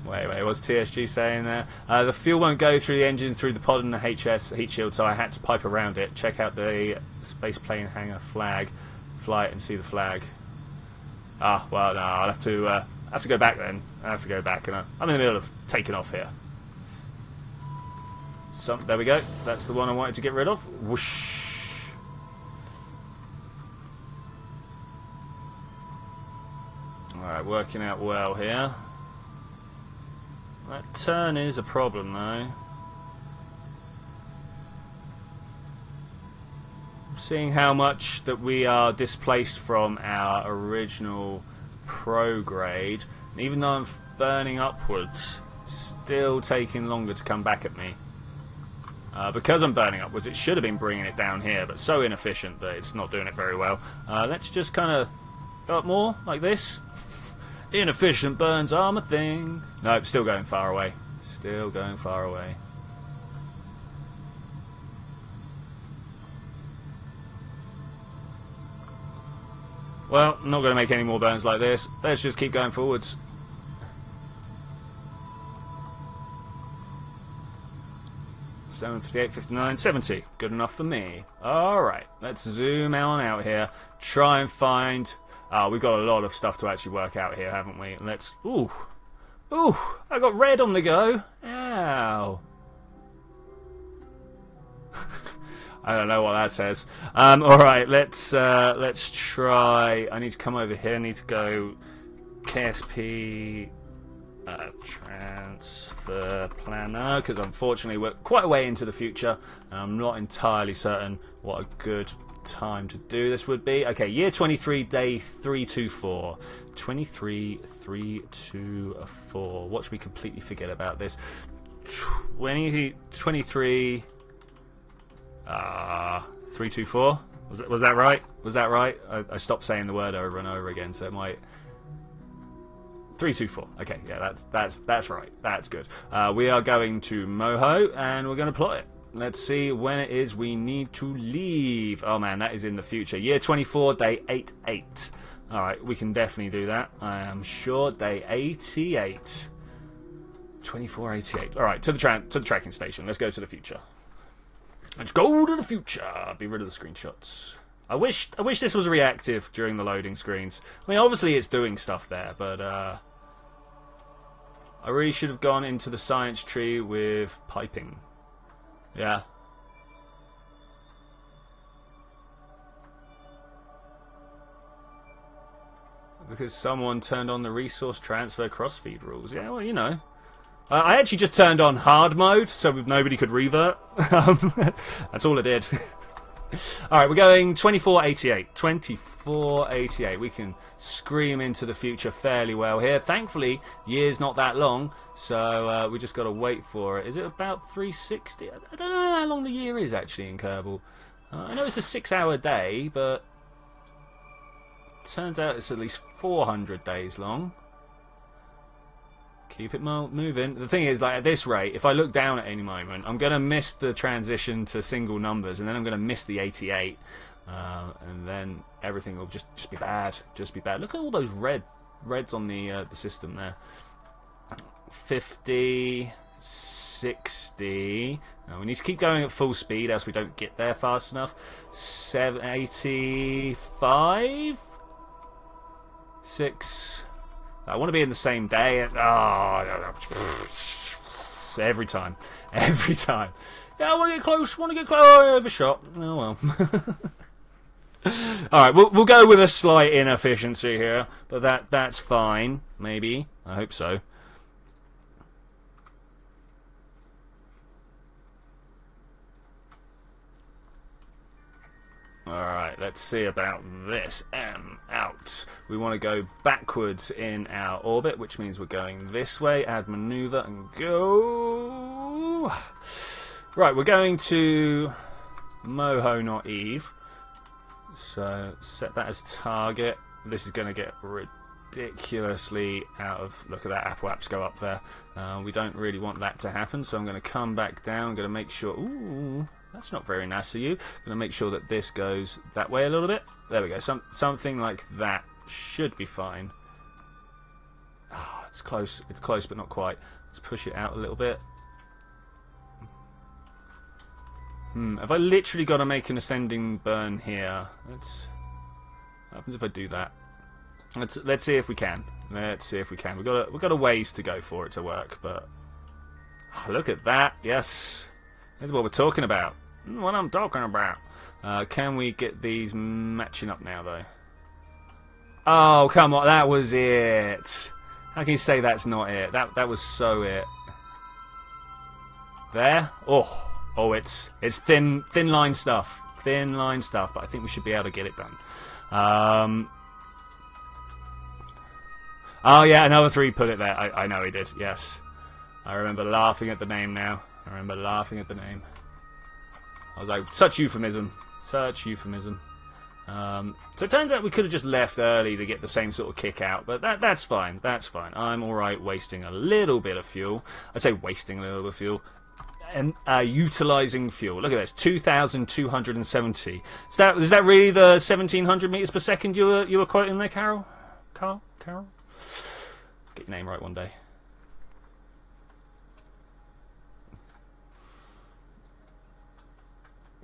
A: Wait, what's TSG saying there? The fuel won't go through the engine, through the pod and the HS heat shield, so I had to pipe around it. Check out the space plane hangar flag. Fly it and see the flag. Ah, well, no, I'll have to go back then. I have to go back, and I'm in the middle of taking off here. So, there we go. That's the one I wanted to get rid of. Whoosh. Alright, working out well here. That turn is a problem, though. Seeing how much that we are displaced from our original prograde, and even though I'm burning upwards, still taking longer to come back at me. Because I'm burning upwards, it should have been bringing it down here, but so inefficient that it's not doing it very well. Let's just kind of go up more, like this. Inefficient burns are my thing. No, still going far away. Still going far away. Well, I'm not going to make any more burns like this. Let's just keep going forwards. $7, 58, 59, 70. Good enough for me. Alright, let's zoom on out here. Try and find... we've got a lot of stuff to actually work out here, haven't we? Let's... Ooh, I got red on the go. Ow. I don't know what that says. Alright, let's try... I need to come over here. I need to go KSP... transfer planner, because unfortunately we're quite a way into the future, and I'm not entirely certain what a good time to do this would be. Okay, year 23, day 324. 23, 324. Watch me completely forget about this. 23, 324. Was that right? Was that right? I stopped saying the word over and over again, so it might... 324. Okay, yeah, that's right. That's good. We are going to Moho, and we're going to plot it. Let's see when it is we need to leave. Oh man, that is in the future. Year 24, day 88. Alright, we can definitely do that. I am sure. Day 88. 2488. Alright, to the tracking station. Let's go to the future. Let's go to the future. Be rid of the screenshots. I wish this was reactive during the loading screens. I mean, obviously it's doing stuff there, but I really should have gone into the science tree with piping. Yeah. Because someone turned on the resource transfer crossfeed rules. Yeah, well, you know. I actually just turned on hard mode so nobody could revert. That's all I did. Alright, we're going 2488. 2488. We can scream into the future fairly well here. Thankfully, year's not that long, so we just got to wait for it. Is it about 360? I don't know how long the year is actually in Kerbal. I know it's a 6-hour day, but turns out it's at least 400 days long. Keep it moving. The thing is, like, at this rate, if I look down at any moment, I'm going to miss the transition to single numbers, and then I'm going to miss the 88, and then everything will just be bad. Just be bad. Look at all those reds on the system there. 50, 60. Now we need to keep going at full speed, else we don't get there fast enough. 85, 6. I want to be in the same day. Oh, every time. Every time. Yeah, I want to get close. Oh, overshot. Oh, well. Alright, we'll go with a slight inefficiency here. But that's fine. Maybe. I hope so. Alright, let's see about this. Out. We want to go backwards in our orbit, which means we're going this way. Add maneuver and go. Right, we're going to Moho, not Eve. So set that as target. This is going to get ridiculously out of... Look at that, Apple apps go up there. We don't really want that to happen, so I'm going to come back down. I'm going to make sure... Ooh... That's not very nice of you. I'm going to make sure that this goes that way a little bit. There we go. Something like that should be fine. Oh, It's close. It's close, but not quite. Let's push it out a little bit. Have I literally got to make an ascending burn here? What happens if I do that? Let's see if we can. Let's see if we can. We've got a ways to go for it to work, but look at that. Yes, that's what we're talking about. What I'm talking about. Can we get these matching up now, though? Oh, come on, that was it. How can you say that's not it? That was so it. There. Oh, it's thin line stuff. Thin line stuff, but I think we should be able to get it done. Oh yeah, another 3 put it there. I know he did, yes. I remember laughing at the name now. I remember laughing at the name. I was like, such euphemism. Such euphemism. So it turns out we could have just left early to get the same sort of kick out, but that's fine. That's fine. I'm alright wasting a little bit of fuel. I'd say wasting a little bit of fuel. And utilising fuel. Look at this, 2,270. Is that really the 1,700 meters per second you were quoting there, Carol? Carol? Get your name right one day.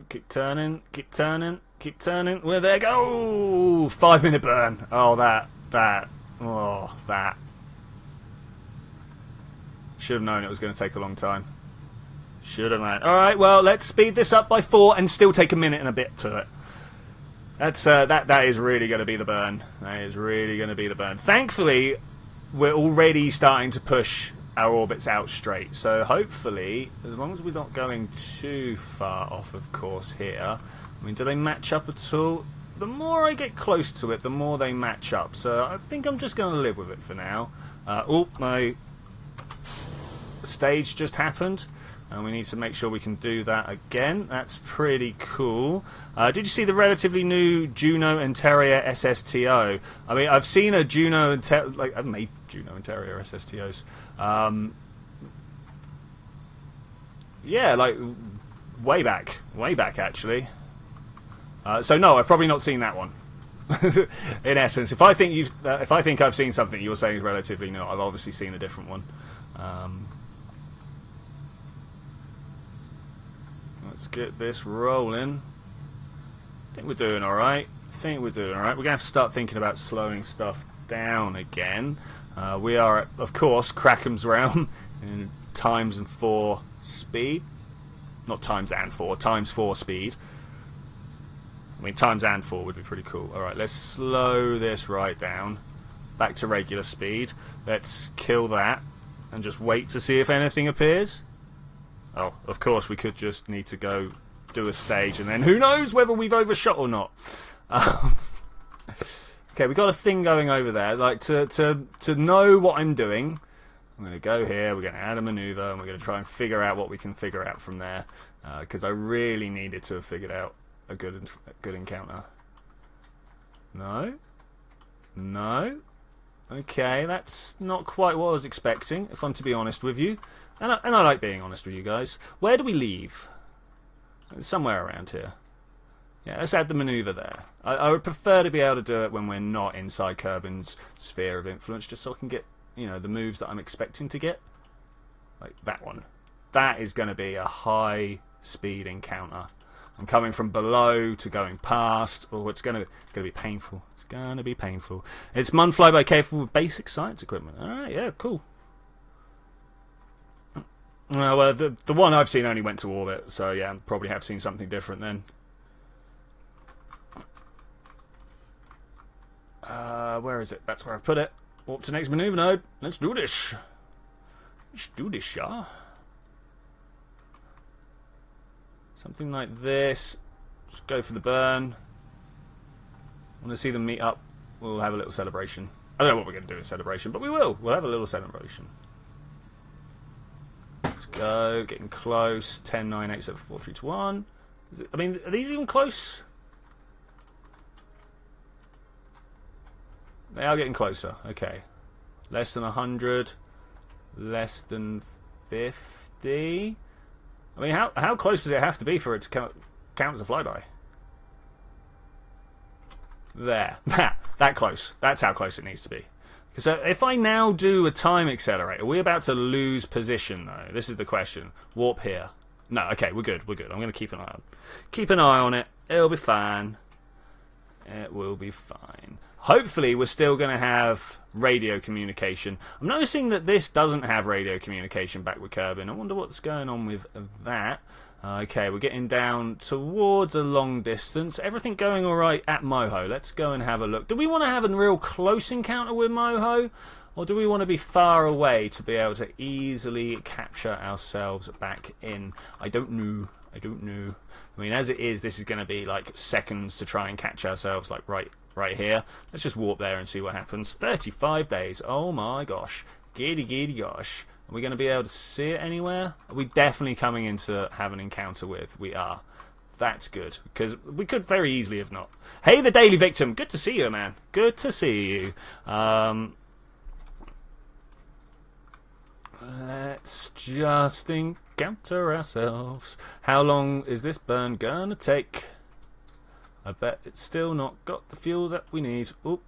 A: Keep turning, keep turning, keep turning. Where they go? 5-minute burn. Oh, that. Should have known it was going to take a long time. Should have known. All right, well, let's speed this up by 4 and still take a minute and a bit to it. That's that is really going to be the burn. That is really going to be the burn. Thankfully, we're already starting to push our orbits out straight. So hopefully, as long as we're not going too far off of course here. I mean, do they match up at all? The more I get close to it, the more they match up. So I think I'm just going to live with it for now. Oh, my stage just happened. And we need to make sure we can do that again. That's pretty cool. Did you see the relatively new Juno and Terrier SSTO? I mean, I've seen a Juno and Terrier... Like, I've made Juno and Terrier SSTOs. Yeah, like, way back. Way back, actually. So, no, I've probably not seen that one. In essence, if I think I've seen something you're saying is relatively new, I've obviously seen a different one. Let's get this rolling. I think we're doing alright. We're going to have to start thinking about slowing stuff down again. We are, of course, Crackam's realm in times and 4 speed. Not times and 4, times 4 speed. I mean, times and 4 would be pretty cool. Alright, let's slow this right down. Back to regular speed. Let's kill that and just wait to see if anything appears. Oh, of course, we could just need to go do a stage, and then who knows whether we've overshot or not. Okay, we've got a thing going over there. Like, to know what I'm doing, I'm going to go here, we're going to add a maneuver, and we're going to try and figure out what we can figure out from there. Because I really needed to have figured out a good encounter. No? No? Okay, that's not quite what I was expecting, if I'm to be honest with you. And I like being honest with you guys. Where do we leave? Somewhere around here. Yeah, let's add the maneuver there. I would prefer to be able to do it when we're not inside Kerbin's sphere of influence, just so I can get, you know, the moves that I'm expecting to get. Like that one. That is going to be a high speed encounter. I'm coming from below to going past. Oh, it's going to be painful. It's going to be painful. It's Mun flyby capable with basic science equipment. Alright, yeah, cool. Well, the one I've seen only went to orbit, so yeah, probably have seen something different then. Where is it? That's where I've put it. Warp to next maneuver node. Let's do this. Let's do this, yeah. Something like this. Just go for the burn. Want to see them meet up? We'll have a little celebration. I don't know what we're going to do with celebration, but we will. We'll have a little celebration. Let's go. Getting close. 10, 9, 8, 7, 4, 3, 2, 1. I mean, are these even close? They are getting closer. Okay. Less than 100. Less than 50. I mean, how close does it have to be for it to count as a flyby? There. That close. That's how close it needs to be. So if I now do a time accelerator, are we about to lose position though? This is the question. Warp here. No, okay, we're good. We're good. I'm going to keep an eye on. Keep an eye on it. It'll be fine. It will be fine. Hopefully, we're still going to have radio communication. I'm noticing that this doesn't have radio communication back with Kerbin. I wonder what's going on with that. Okay, we're getting down towards a long distance. Everything going all right at Moho. Let's go and have a look. Do we want to have a real close encounter with Moho? Or do we want to be far away to be able to easily capture ourselves back in? I don't know. I don't know. I mean, as it is, this is going to be like seconds to try and catch ourselves, like right here. Let's just warp there and see what happens. 35 days. Oh my gosh. Giddy giddy gosh. Are we going to be able to see it anywhere? Are we definitely coming in to have an encounter with? We are. That's good, because we could very easily have not. Hey, the Daily Victim. Good to see you, man. Good to see you. Let's just encounter ourselves. How long is this burn gonna take? I bet it's still not got the fuel that we need. Oop.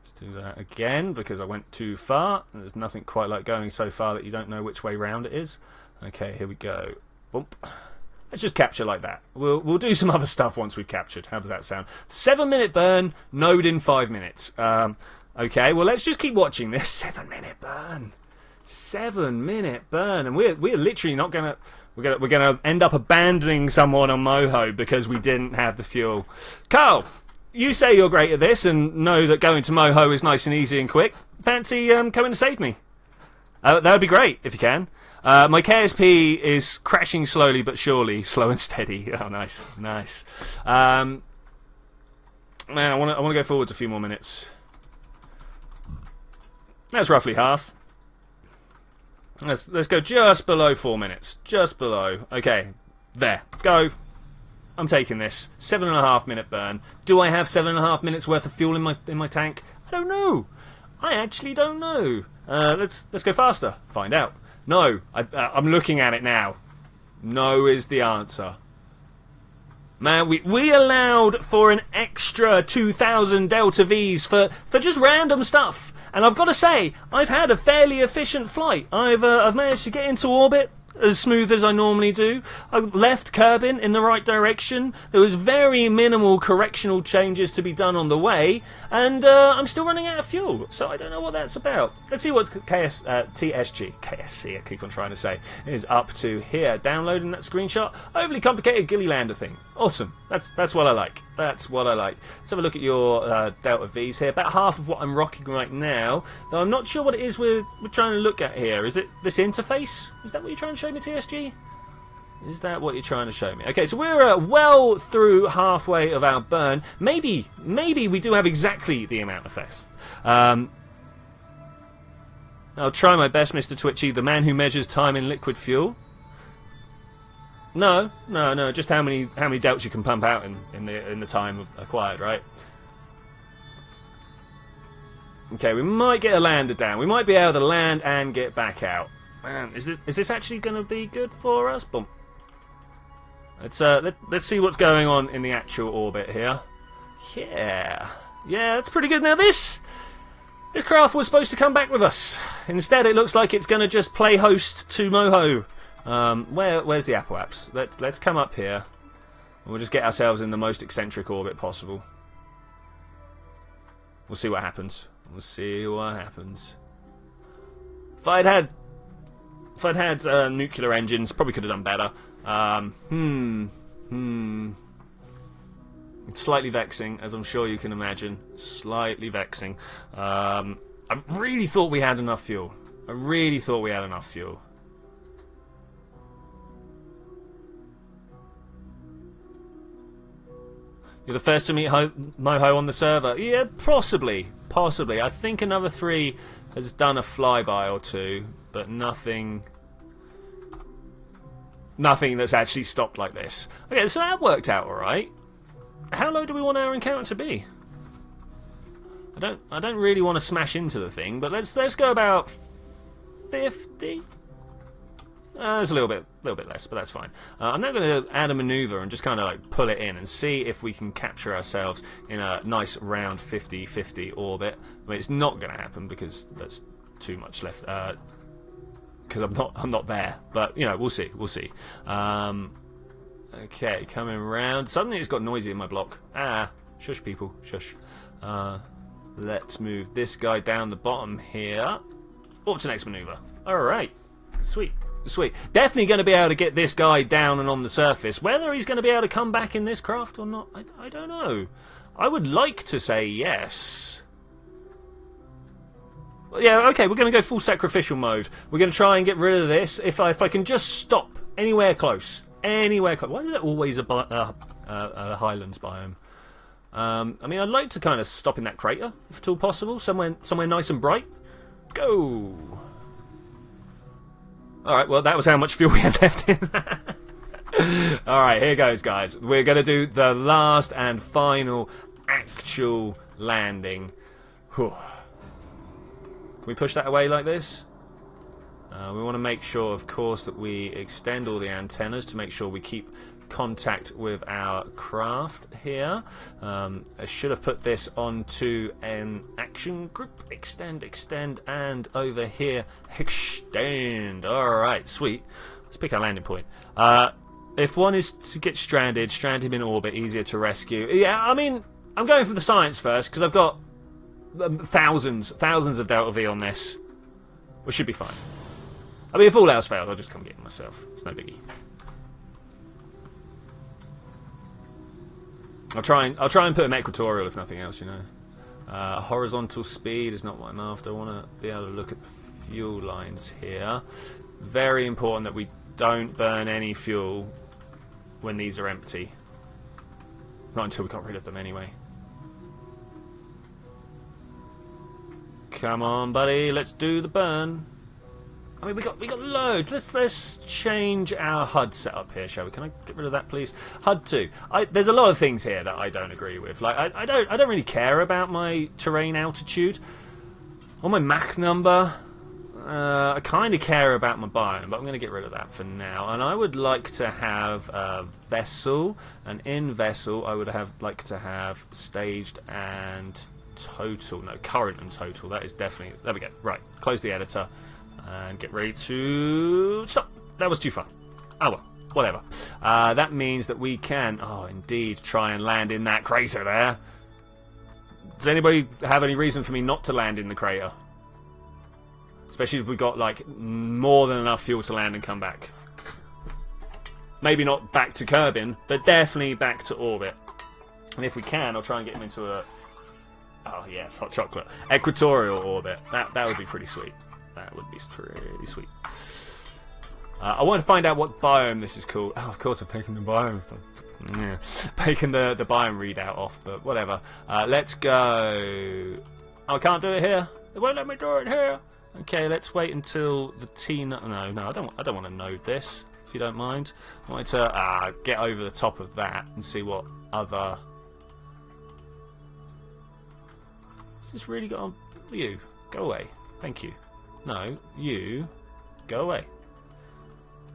A: Let's do that again, because I went too far. There's nothing quite like going so far that you don't know which way round it is. Okay, here we go. Bump. Let's just capture like that. We'll do some other stuff once we've captured. How does that sound? 7-minute burn, node in 5 minutes. Okay, well let's just keep watching this. 7-minute burn. 7-minute burn, and we're literally not gonna we're gonna end up abandoning someone on Moho because we didn't have the fuel. Carl, you say you're great at this and know that going to Moho is nice and easy and quick. Fancy coming to save me? That would be great if you can. My KSP is crashing slowly but surely, slow and steady. Oh, nice, nice. Man, I want to go forwards a few more minutes. That's roughly half. Let's go just below 4 minutes. Just below. Okay, there. Go. I'm taking this. 7.5 minute burn. Do I have 7.5 minutes worth of fuel in my tank? I don't know. I actually don't know. Let's go faster. Find out. No. I'm looking at it now. No is the answer. Man, we allowed for an extra 2,000 Delta Vs for just random stuff. And I've got to say, I've had a fairly efficient flight. I've managed to get into orbit as smooth as I normally do. I left Kerbin in the right direction. There was very minimal correctional changes to be done on the way, and I'm still running out of fuel, so I don't know what that's about. Let's see what TSC, I keep on trying to say, is up to here. Downloading that screenshot. Overly complicated Gillylander thing. Awesome. That's what I like. That's what I like. Let's have a look at your Delta Vs here. About half of what I'm rocking right now, though I'm not sure what it is we're trying to look at here. Is it this interface? Is that what you're trying to show me, TSG? Is that what you're trying to show me? Okay, so we're well through halfway of our burn. Maybe we do have exactly the amount of fest. I'll try my best, Mr. Twitchy, the man who measures time in liquid fuel. No, just how many delts you can pump out in the time acquired, right? Okay, we might get a lander down. We might be able to land and get back out. Man, is this actually going to be good for us? Boom. Let's see what's going on in the actual orbit here. Yeah, that's pretty good. Now this craft was supposed to come back with us. Instead, it looks like it's going to just play host to Moho. Where's the Apple apps? Let's come up here. We'll just get ourselves in the most eccentric orbit possible. We'll see what happens. We'll see what happens. If I'd had nuclear engines, probably could have done better. Slightly vexing, as I'm sure you can imagine. Slightly vexing. I really thought we had enough fuel. You're the first to meet Moho on the server. Yeah, possibly. I think another 3 has done a flyby or 2, but nothing that's actually stopped like this. Okay, so that worked out all right. How low do we want our encounter to be? I don't really want to smash into the thing, but let's go about 50. It's a little bit less, but that's fine. I'm now going to add a maneuver and just kind of like pull it in and see if we can capture ourselves in a nice round 50-50 orbit. I mean, it's not going to happen because that's too much left. Because I'm not there, but you know, we'll see. Okay, coming around. Suddenly it's got noisy in my block. Shush, people, shush. Let's move this guy down the bottom here. Up to next maneuver. All right, sweet. Definitely going to be able to get this guy down and on the surface. Whether he's going to be able to come back in this craft or not, I don't know. I would like to say yes. Yeah, okay, we're going to go full sacrificial mode. We're going to try and get rid of this. If I can just stop anywhere close. Why is it always a highlands biome? I mean, I'd like to kind of stop in that crater, if at all possible. Somewhere nice and bright. Go! Alright, well, that was how much fuel we had left in. Alright, here goes, guys. We're going to do the last and final actual landing. Whew. Can we push that away like this? We want to make sure, of course, that we extend all the antennas to make sure we keep contact with our craft here. I should have put this onto an action group. Extend, and over here, extend. Alright, sweet. Let's pick our landing point. If one is to get stranded him in orbit, easier to rescue. Yeah, I mean, I'm going for the science first, because I've got thousands of Delta V on this. We should be fine. I mean, if all else fails, I'll just come get it myself. It's no biggie. I'll try and put him equatorial if nothing else, you know. Horizontal speed is not what I'm after. I want to be able to look at the fuel lines here. Very important that we don't burn any fuel when these are empty. Not until we got rid of them anyway. Come on, buddy, let's do the burn. I mean, we got loads. Let's change our HUD setup here, shall we? Can I get rid of that, please? HUD 2. There's a lot of things here that I don't agree with. Like, I don't really care about my terrain altitude or my Mach number. I kind of care about my biome, but I'm going to get rid of that for now. And I would like to have a vessel, and in vessel, I would like to have staged and total. No, current and total. That is definitely. There we go. Right. Close the editor. And get ready to stop. That was too far. Oh well, whatever. That means that we can, indeed, try and land in that crater there. Does anybody have any reason for me not to land in the crater? Especially if we got like more than enough fuel to land and come back. Maybe not back to Kerbin, but definitely back to orbit. And if we can, I'll try and get him into a. Oh yes, hot chocolate. Equatorial orbit. That would be pretty sweet. That would be pretty sweet. I want to find out what biome this is called. Oh, of course, I've taken the biome. Yeah. Taken the biome readout off, but whatever. Let's go. Oh, I can't do it here. They won't let me do it here. Okay, let's wait until the T. No, I don't want to node this. If you don't mind, I want to get over the top of that and see what other. Has this really got on? You go away. Thank you. No, you go away.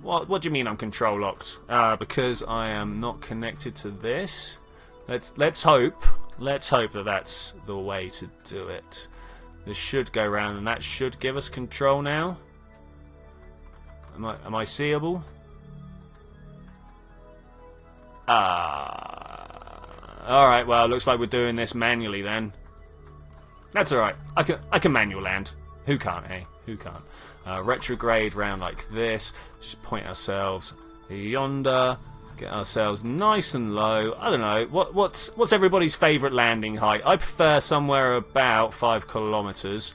A: What do you mean I'm control locked? Because I am not connected to this. Let's hope that that's the way to do it. This should go round, and that should give us control now. Am I seeable? Alright, well, looks like we're doing this manually then. That's alright. I can manual land. Who can't, eh? Who can't? Retrograde round like this. Just point ourselves yonder. Get ourselves nice and low. I don't know. What's everybody's favourite landing height? I prefer somewhere about 5 kilometres.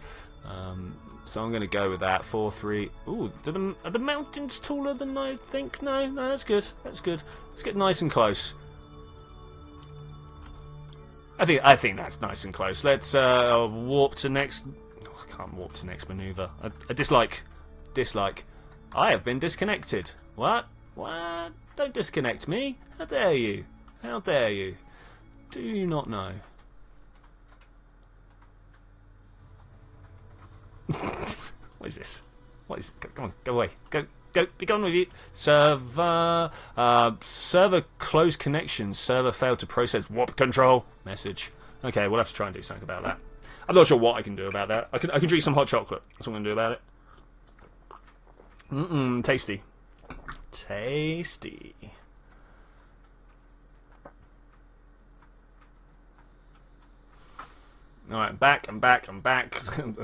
A: So I'm going to go with that. 4, 3. Ooh, are the mountains taller than I think? No, that's good. That's good. Let's get nice and close. I think that's nice and close. Let's warp to next. I can't warp to next maneuver. I dislike. I have been disconnected. What? Don't disconnect me. How dare you? How dare you? Do you not know? What is this? What is? Come on, go away. Go. Go, be gone with you. Server, server closed connection. Server failed to process warp control message. Okay, we'll have to try and do something about that. I'm not sure what I can do about that. I can drink some hot chocolate. That's what I'm going to do about it. Tasty. Tasty. Alright, I'm back.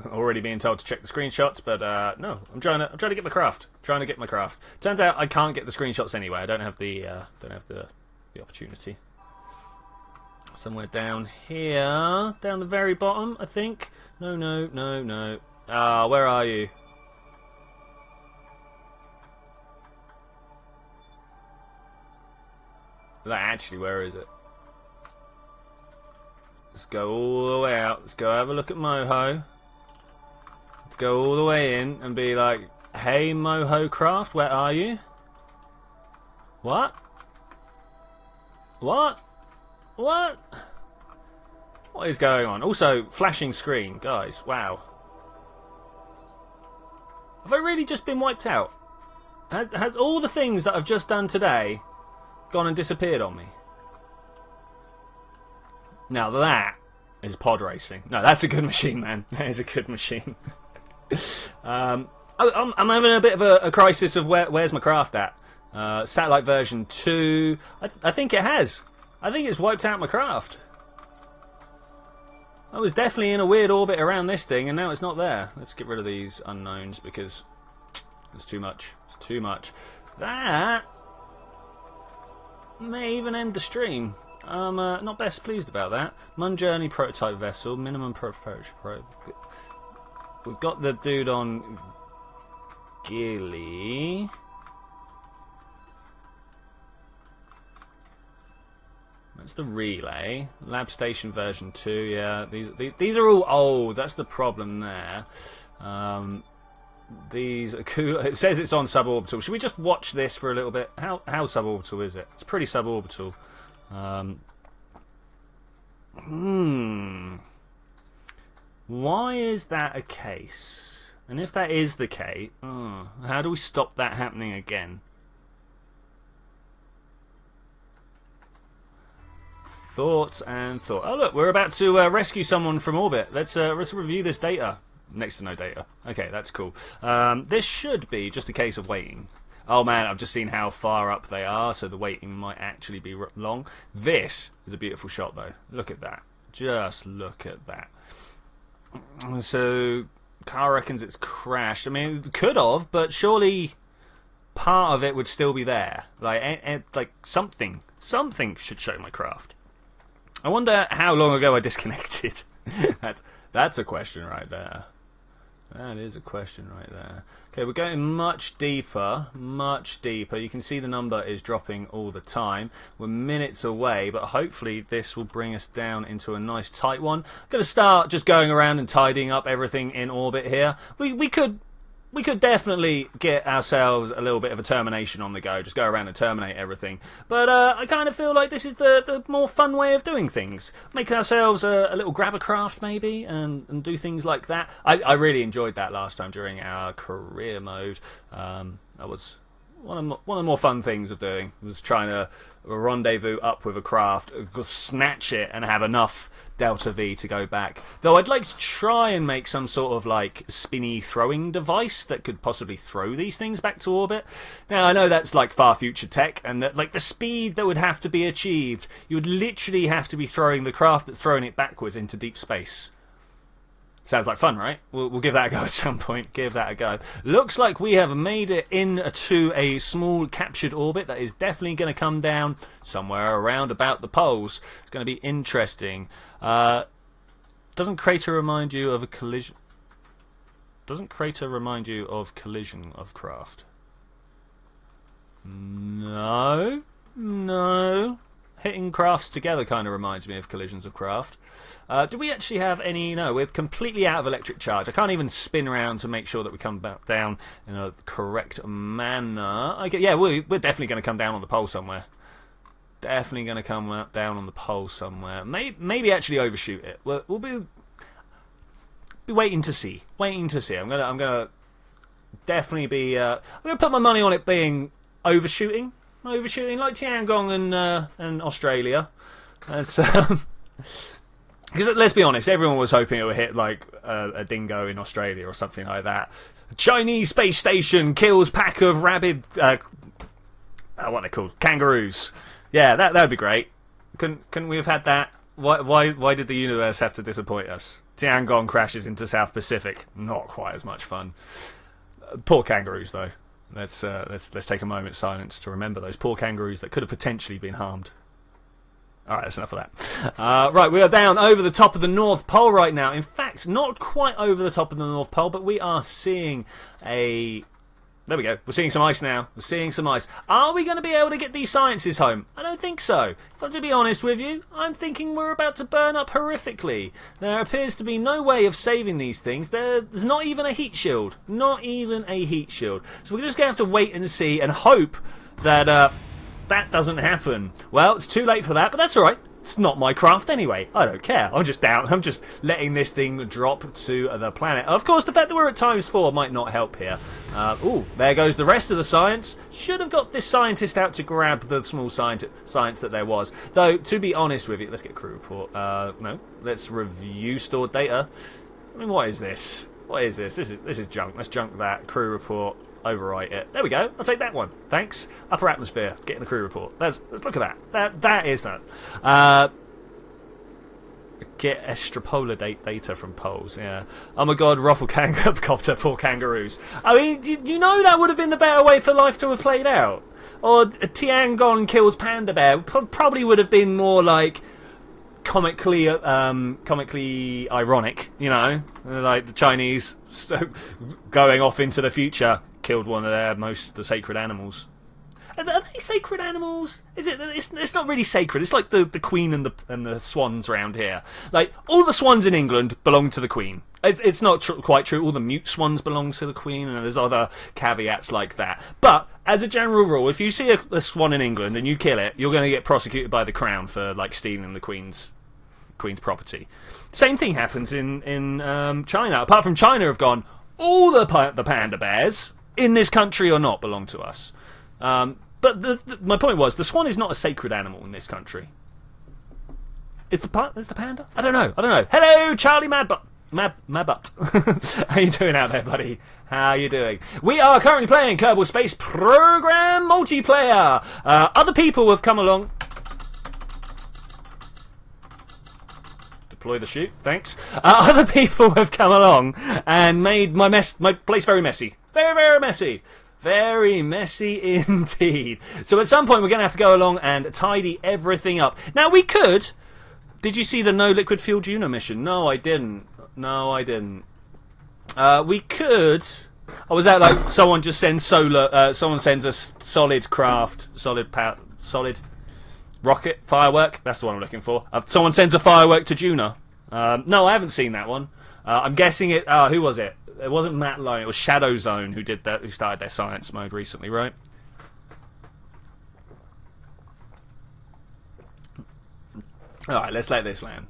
A: Already being told to check the screenshots, but no, I'm trying to get my craft. Turns out I can't get the screenshots anyway. I don't have the opportunity. Somewhere down here, down the very bottom, I think. No. Ah, where are you? Like, actually, where is it? Let's go all the way out. Let's go have a look at Moho. Let's go all the way in and be like, hey, Moho Craft, where are you? What? What? What? What is going on? Also, flashing screen. Guys, wow. Have I really just been wiped out? Has all the things that I've just done today gone and disappeared on me? Now that is pod racing. No, that's a good machine, man. That is a good machine. I'm having a bit of a crisis of where's my craft at. Satellite version 2. I think it has. I think it's wiped out my craft. I was definitely in a weird orbit around this thing, and now it's not there. Let's get rid of these unknowns because it's too much. It's too much. That may even end the stream. I'm not best pleased about that. Mun Journey prototype vessel, minimum prototype. We've got the dude on Gilly. That's the relay. Lab station version 2. Yeah, these are all old. That's the problem there. These are cool. It says it's on suborbital. Should we just watch this for a little bit? How suborbital is it? It's pretty suborbital. Why is that a case? And if that is the case, how do we stop that happening again? Thoughts and thought. Oh look, we're about to rescue someone from orbit. Let's review this data. Next to no data. Okay, that's cool. This should be just a case of waiting. Oh man, I've just seen how far up they are, so the waiting might actually be long. This is a beautiful shot though. Look at that. Just look at that. So, car reckons it's crashed. I mean, it could have, but surely part of it would still be there. Like something should show my craft. I wonder how long ago I disconnected. That's a question right there. That is a question right there. Okay, we're going much deeper, much deeper. You can see the number is dropping all the time. We're minutes away, but hopefully this will bring us down into a nice tight one. I'm going to start just going around and tidying up everything in orbit here. We could definitely get ourselves a little bit of a termination on the go. Just go around and terminate everything. But I kind of feel like this is the more fun way of doing things. Make ourselves a little grabber craft maybe and do things like that. I really enjoyed that last time during our career mode. That was one of the more fun things of doing. Was trying to rendezvous up with a craft, snatch it and have enough Delta V to go back. Though I'd like to try and make some sort of like spinny throwing device that could possibly throw these things back to orbit. Now I know that's like far future tech, and that like the speed that would have to be achieved, you would literally have to be throwing the craft that's throwing it backwards into deep space. Sounds like fun, right? We'll give that a go at some point. Give that a go. Looks like we have made it into a small captured orbit that is definitely going to come down somewhere around about the poles. It's going to be interesting. Doesn't crater remind you of a collision? Doesn't crater remind you of collision of craft? No. Hitting crafts together kind of reminds me of collisions of craft. Do we actually have any? No, we're completely out of electric charge. I can't even spin around to make sure that we come back down in a correct manner. Okay, yeah, we're definitely going to come down on the pole somewhere. Definitely going to come down on the pole somewhere. Maybe actually overshoot it. We'll be waiting to see. I'm gonna definitely be. I'm going to put my money on it being overshooting like Tiangong and Australia. That's because let's be honest, everyone was hoping it would hit like a dingo in Australia or something like that. Chinese space station kills pack of rabid, what are they called? Kangaroos. Yeah, that would be great. Couldn't we have had that? Why did the universe have to disappoint us? Tiangong crashes into South Pacific. Not quite as much fun. Poor kangaroos, though. Let's take a moment's silence to remember those poor kangaroos that could have potentially been harmed. Alright, that's enough of that. Right, we are down over the top of the North Pole right now. In fact, not quite over the top of the North Pole, but we are seeing a... There we go. We're seeing some ice now. We're seeing some ice. Are we going to be able to get these sciences home? I don't think so. If I'm to be honest with you, I'm thinking we're about to burn up horrifically. There appears to be no way of saving these things. There's not even a heat shield. Not even a heat shield. So we're just going to have to wait and see and hope that... that doesn't happen. Well, it's too late for that, but that's alright. It's not my craft anyway. I don't care. I'm just letting this thing drop to the planet. Of course, the fact that we're at ×4 might not help here. Ooh, there goes the rest of the science. Should have got this scientist out to grab the small science that there was. Though, to be honest with you, let's get crew report. No, let's review stored data. I mean, what is this? What is this? This is junk. Let's junk that. Crew report. Overwrite it. There we go. I'll take that one. Thanks. Upper atmosphere. Getting the crew report. Let's look at that. That is that. Get extrapolar data from poles. Yeah. Oh my God. Ruffle copter. Poor kangaroos. I mean, you know that would have been the better way for life to have played out. Or Tiangong kills panda bear. Probably would have been more like comically ironic. You know, like the Chinese going off into the future. Killed one of the sacred animals. Are they sacred animals? Is it? It's not really sacred. It's like the Queen and the swans around here. Like all the swans in England belong to the Queen. It's not quite true. All the mute swans belong to the Queen, and there's other caveats like that. But as a general rule, if you see a swan in England and you kill it, you're going to get prosecuted by the Crown for like stealing the Queen's property. Same thing happens in China. Apart from China, have gone all the panda bears in this country or not belong to us. But my point was, the swan is not a sacred animal in this country. Is the panda? I don't know. Hello, Charlie Madbutt. How you doing out there, buddy? How you doing? We are currently playing Kerbal Space Program Multiplayer. Other people have come along. Deploy the chute, thanks. Other people have come along and made my place very messy. Very, very messy. Very messy indeed. So at some point we're going to have to go along and tidy everything up. Now we could... Did you see the no liquid fuel Juno mission? No, I didn't. We could... Oh, was that like someone just sends someone sends a solid craft, solid rocket, firework? That's the one I'm looking for. Someone sends a firework to Juno. No, I haven't seen that one. I'm guessing it... who was it? It wasn't Matt Lone, it was Shadow Zone who did that, who started their science mode recently, right? Alright, let's let this land.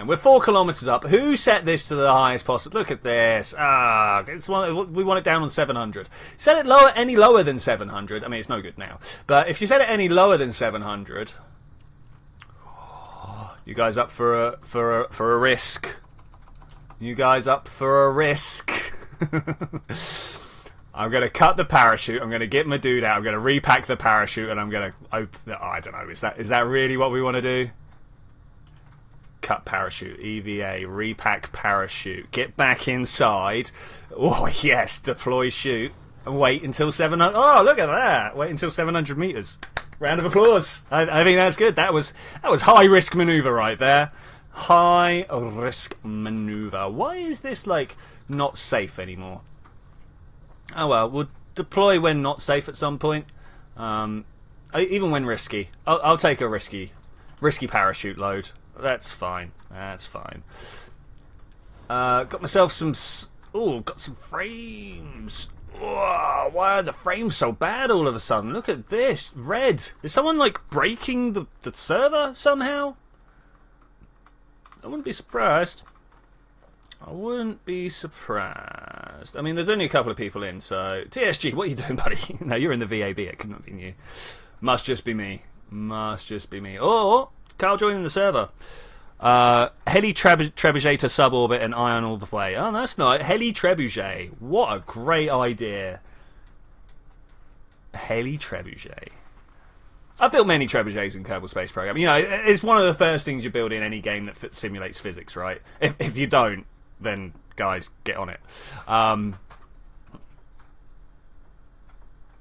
A: We're 4 kilometers up. Who set this to the highest possible? Look at this. We want it down on 700. Set it any lower than 700. I mean, it's no good now. But if you set it any lower than 700, you guys up for a risk? You guys up for a risk? I'm going to cut the parachute. I'm going to get my dude out. I'm going to repack the parachute, and I'm going to open... I don't know. Is that really what we want to do? Cut parachute. EVA. Repack parachute. Get back inside. Oh, yes. Deploy chute. And wait until 700... Oh, look at that. Wait until 700 meters. Round of applause. I think that's good. That was high-risk maneuver right there. High risk maneuver. Why is this like not safe anymore? Oh well, we'll deploy when not safe at some point. Even when risky. I'll take a risky parachute load. That's fine. Got myself some. Got some frames. Whoa, why are the frames so bad all of a sudden? Look at this. Red. Is someone like breaking the server somehow? I wouldn't be surprised. honest. I mean, there's only a couple of people in, so... TSG, what are you doing, buddy? No, you're in the VAB. It couldn't have been you. Must just be me. Must just be me. Oh, Carl joining the server. Heli Trebuchet to suborbit and Ion all the way. Oh, that's nice. Heli Trebuchet. What a great idea. Heli Trebuchet. I've built many trebuchets in Kerbal Space Program. You know, it's one of the first things you build in any game that simulates physics, right? If you don't, then guys, get on it.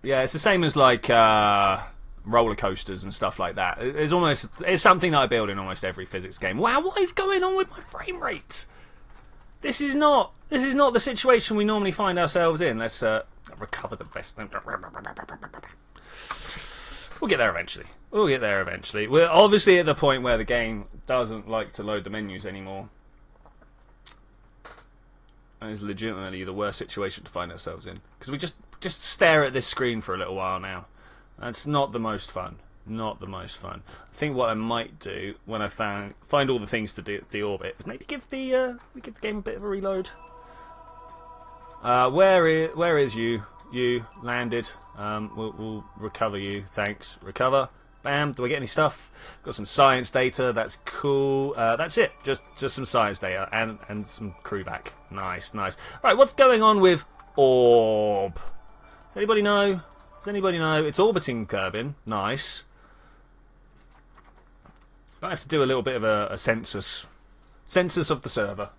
A: Yeah, it's the same as like roller coasters and stuff like that. It's something that I build in almost every physics game. Wow, what is going on with my frame rate? This is not the situation we normally find ourselves in. Let's recover the best. We'll get there eventually. We'll get there eventually. We're obviously at the point where the game doesn't like to load the menus anymore. And it's legitimately the worst situation to find ourselves in. Because we just stare at this screen for a little while now. That's not the most fun. Not the most fun. I think what I might do when I find all the things to do the orbit is maybe give the game a bit of a reload. Where is you? You landed. We'll recover you. Thanks. Recover. Bam. Do I get any stuff? Got some science data. That's cool. That's it. Just some science data and some crew back. Nice, nice. All right. What's going on with orb? Does anybody know? Does anybody know? It's orbiting Kerbin. Nice. I have to do a little bit of a census of the server.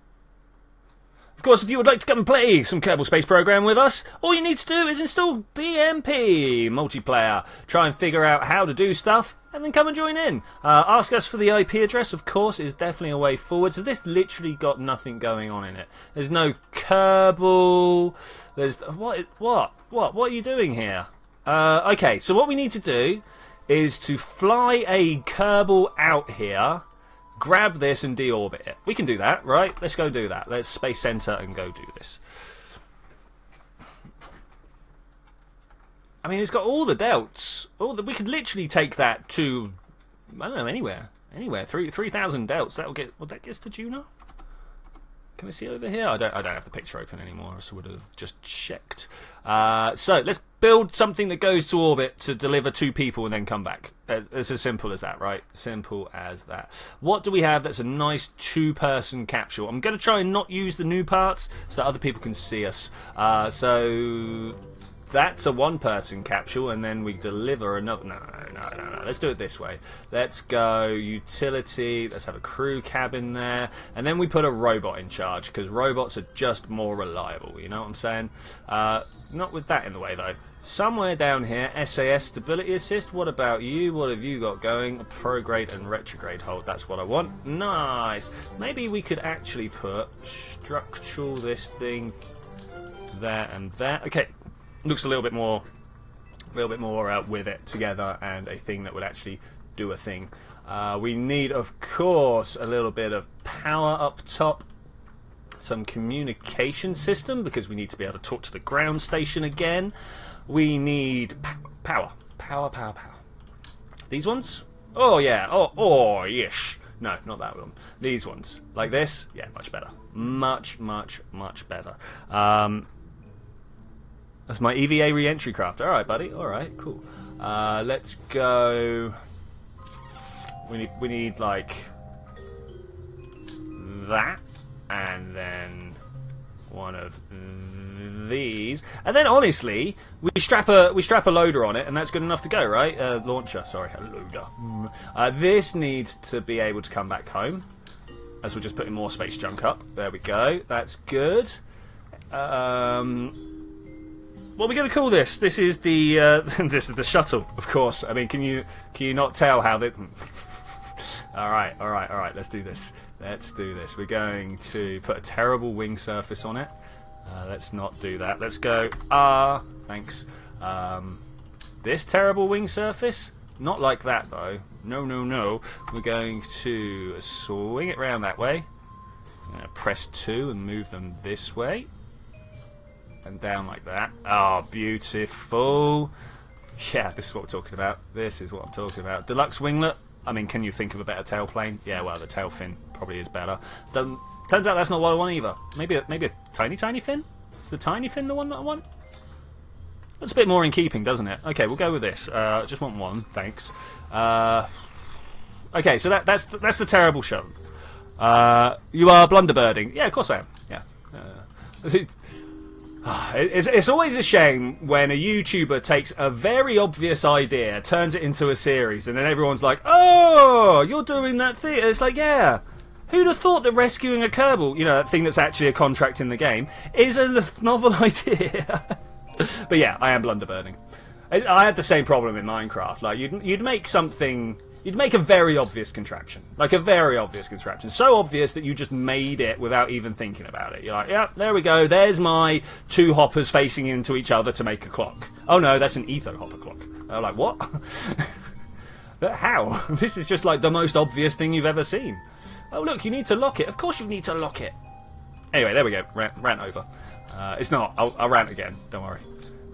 A: Of course, if you would like to come and play some Kerbal Space Program with us, all you need to do is install DMP Multiplayer. Try and figure out how to do stuff, and then come and join in. Ask us for the IP address, of course, is definitely a way forward. So this literally got nothing going on in it. There's no Kerbal. There's... What are you doing here? Okay, so what we need to do is to fly a Kerbal out here, grab this and deorbit it. We can do that, right? Let's go do that. Let's Space Center and go do this. I mean, it's got all the delts. We could literally take that to, I don't know, anywhere. 3,000 delts. Would that get to Juno? Can I see over here? I don't have the picture open anymore, so I would have just checked. So let's build something that goes to orbit to deliver 2 people and then come back. It's as simple as that, right? Simple as that. What do we have that's a nice 2-person capsule? I'm going to try and not use the new parts so that other people can see us. So that's a 1-person capsule, and then we deliver another. No. Let's do it this way. Let's go utility. Let's have a crew cabin there, and then we put a robot in charge because robots are just more reliable. You know what I'm saying? Not with that in the way though. Somewhere down here, SAS stability assist. What about you? What have you got going? Prograde and retrograde hold. That's what I want. Nice. Maybe we could actually put structural this thing there and there. Okay. Looks a little bit more with it together, and a thing that would actually do a thing. We need, of course, a little bit of power up top, some communication system because we need to be able to talk to the ground station again. We need power. These ones? Oh yeah. Oh yes. No, not that one. These ones, like this. Yeah, much better. Much better. That's my EVA re-entry craft. Alright, buddy. Alright, cool. Let's go. We need like that, and then one of these, and then honestly, we strap a loader on it, and that's good enough to go, right? Launcher, sorry, a loader. This needs to be able to come back home, as we're just putting more space junk up. There we go. That's good. What are we going to call this? This is the this is the shuttle, of course. I mean, can you not tell how they? All right. Let's do this. We're going to put a terrible wing surface on it. Let's not do that. Let's go. Thanks. This terrible wing surface. Not like that though. No. We're going to swing it round that way. I'm going to press 2 and move them this way. And down like that. Oh, beautiful. Yeah, this is what we're talking about. Deluxe winglet. I mean, can you think of a better tailplane? Yeah, well, the tail fin probably is better. Turns out that's not what I want either. Maybe a tiny fin? Is the tiny fin the one that I want? That's a bit more in keeping, doesn't it? Okay, we'll go with this. Just want one, thanks. Okay, so that's the terrible show. You are blunderbirding. Yeah, of course I am. Yeah. It's always a shame when a YouTuber takes a very obvious idea, turns it into a series, and then everyone's like, "Oh, you're doing that thing." It's like, yeah. Who'd have thought that rescuing a Kerbal, you know, that thing that's actually a contract in the game, is a novel idea? But yeah, I am blunderbirding. I had the same problem in Minecraft. Like, you'd make something... You'd make a very obvious contraption. Like, a very obvious contraption. So obvious that you just made it without even thinking about it. You're like, yeah, there we go. There's my two hoppers facing into each other to make a clock. Oh no, that's an etho hopper clock. I'm like, what? How? This is just like the most obvious thing you've ever seen. Oh look, you need to lock it. Of course you need to lock it. Anyway, there we go. Rant over. It's not. I'll rant again. Don't worry.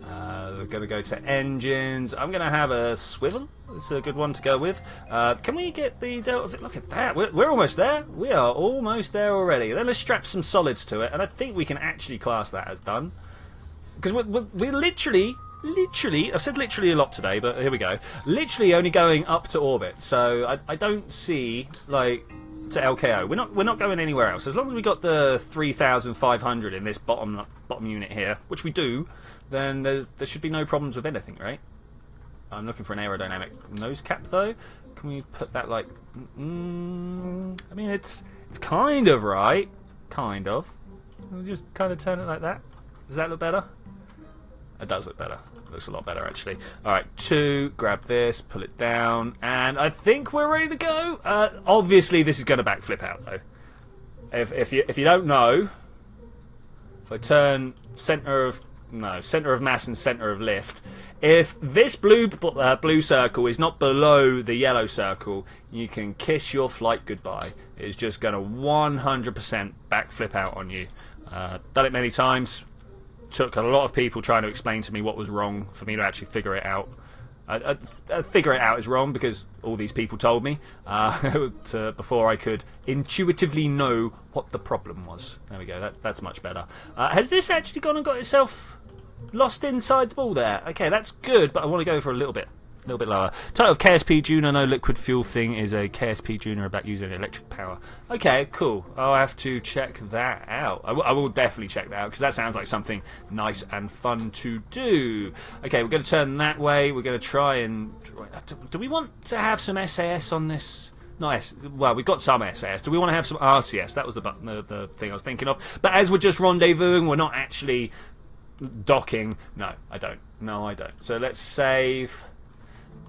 A: We're going to go to engines. I'm going to have a swivel. It's a good one to go with. Can we get the delta? Look at that. We're almost there. We are almost there already. Then let's strap some solids to it, and I think we can actually class that as done. Because we're literally, I've said literally a lot today, but here we go. Literally only going up to orbit. So I don't see, like... to LKO. We're not going anywhere else. As long as we got the 3,500 in this bottom unit here, which we do, then there should be no problems with anything, right? I'm looking for an aerodynamic nose cap though. Can we put that like? I mean, it's kind of right, kind of. We'll just kind of turn it like that. Does that look better? It does look better. It looks a lot better, actually. Alright, 2, grab this, pull it down, and I think we're ready to go. Obviously, this is going to backflip out, though. If you don't know, if I turn center of mass and center of lift, if this blue circle is not below the yellow circle, you can kiss your flight goodbye. It's just going to 100% backflip out on you. Done it many times. Took a lot of people trying to explain to me what was wrong for me to actually figure it out. Figure it out is wrong because all these people told me before I could intuitively know what the problem was. There we go. That's much better. Has this actually gone and got itself lost inside the ball there? Okay, that's good, but I want to go for a little bit lower. Title of KSP Junior, no liquid fuel thing, is a KSP Junior about using electric power. Okay, cool. I'll have to check that out. I will definitely check that out because that sounds like something nice and fun to do. Okay, we're going to turn that way. We're going to try and... Do we want to have some SAS on this? Nice. Well, we've got some SAS. Do we want to have some RCS? That was the thing I was thinking of. But as we're just rendezvousing, we're not actually docking. No, I don't. No, I don't. So let's save...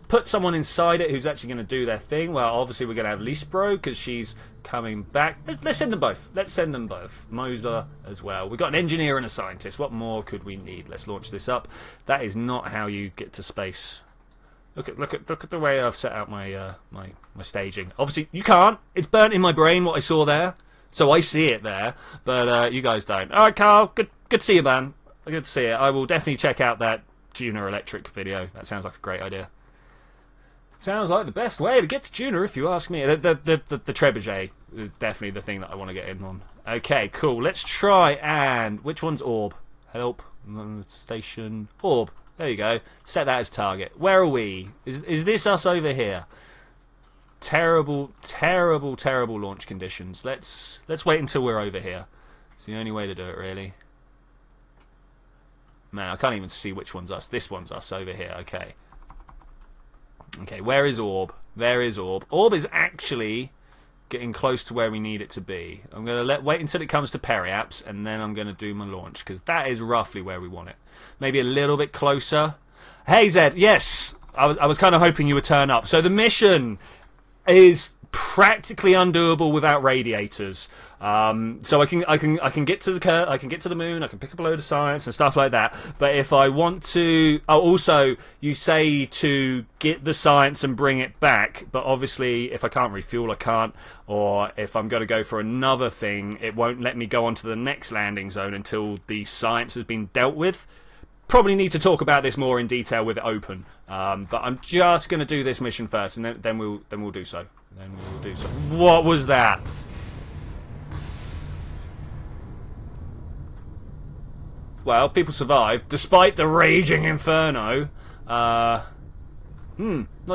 A: Put someone inside it who's actually going to do their thing. Well, obviously we're going to have Lisbro because she's coming back. Let's send them both. Let's send them both. Moser as well. We've got an engineer and a scientist. What more could we need? Let's launch this up. That is not how you get to space. Look at the way I've set out my my staging. Obviously you can't. It's burnt in my brain what I saw there, so I see it there, but you guys don't. All right, Carl. Good to see you, man. Good to see you. I will definitely check out that Junior Electric video. That sounds like a great idea. Sounds like the best way to get to Junior, if you ask me. The trebuchet is definitely the thing that I want to get in on. Okay, cool. Let's try and... Which one's orb? Help. Station. Orb. There you go. Set that as target. Where are we? Is this us over here? Terrible, terrible, terrible launch conditions. Let's wait until we're over here. It's the only way to do it, really. Man, I can't even see which one's us. This one's us over here. Okay. Okay, where is Orb? There is Orb. Orb is actually getting close to where we need it to be. I'm going to wait until it comes to Periaps, and then I'm going to do my launch, because that is roughly where we want it. Maybe a little bit closer. Hey, Zed, yes! I was kind of hoping you would turn up. So the mission is practically undoable without radiators. So I can get to the moon. I can pick up a load of science and stuff like that. But if I want to, also you say to get the science and bring it back. But obviously, if I can't refuel, I can't. Or if I'm going to go for another thing, it won't let me go on to the next landing zone until the science has been dealt with. Probably need to talk about this more in detail with it open. But I'm just going to do this mission first, and then we'll do so. Then we'll do so. What was that? well, people survived despite the raging inferno. Not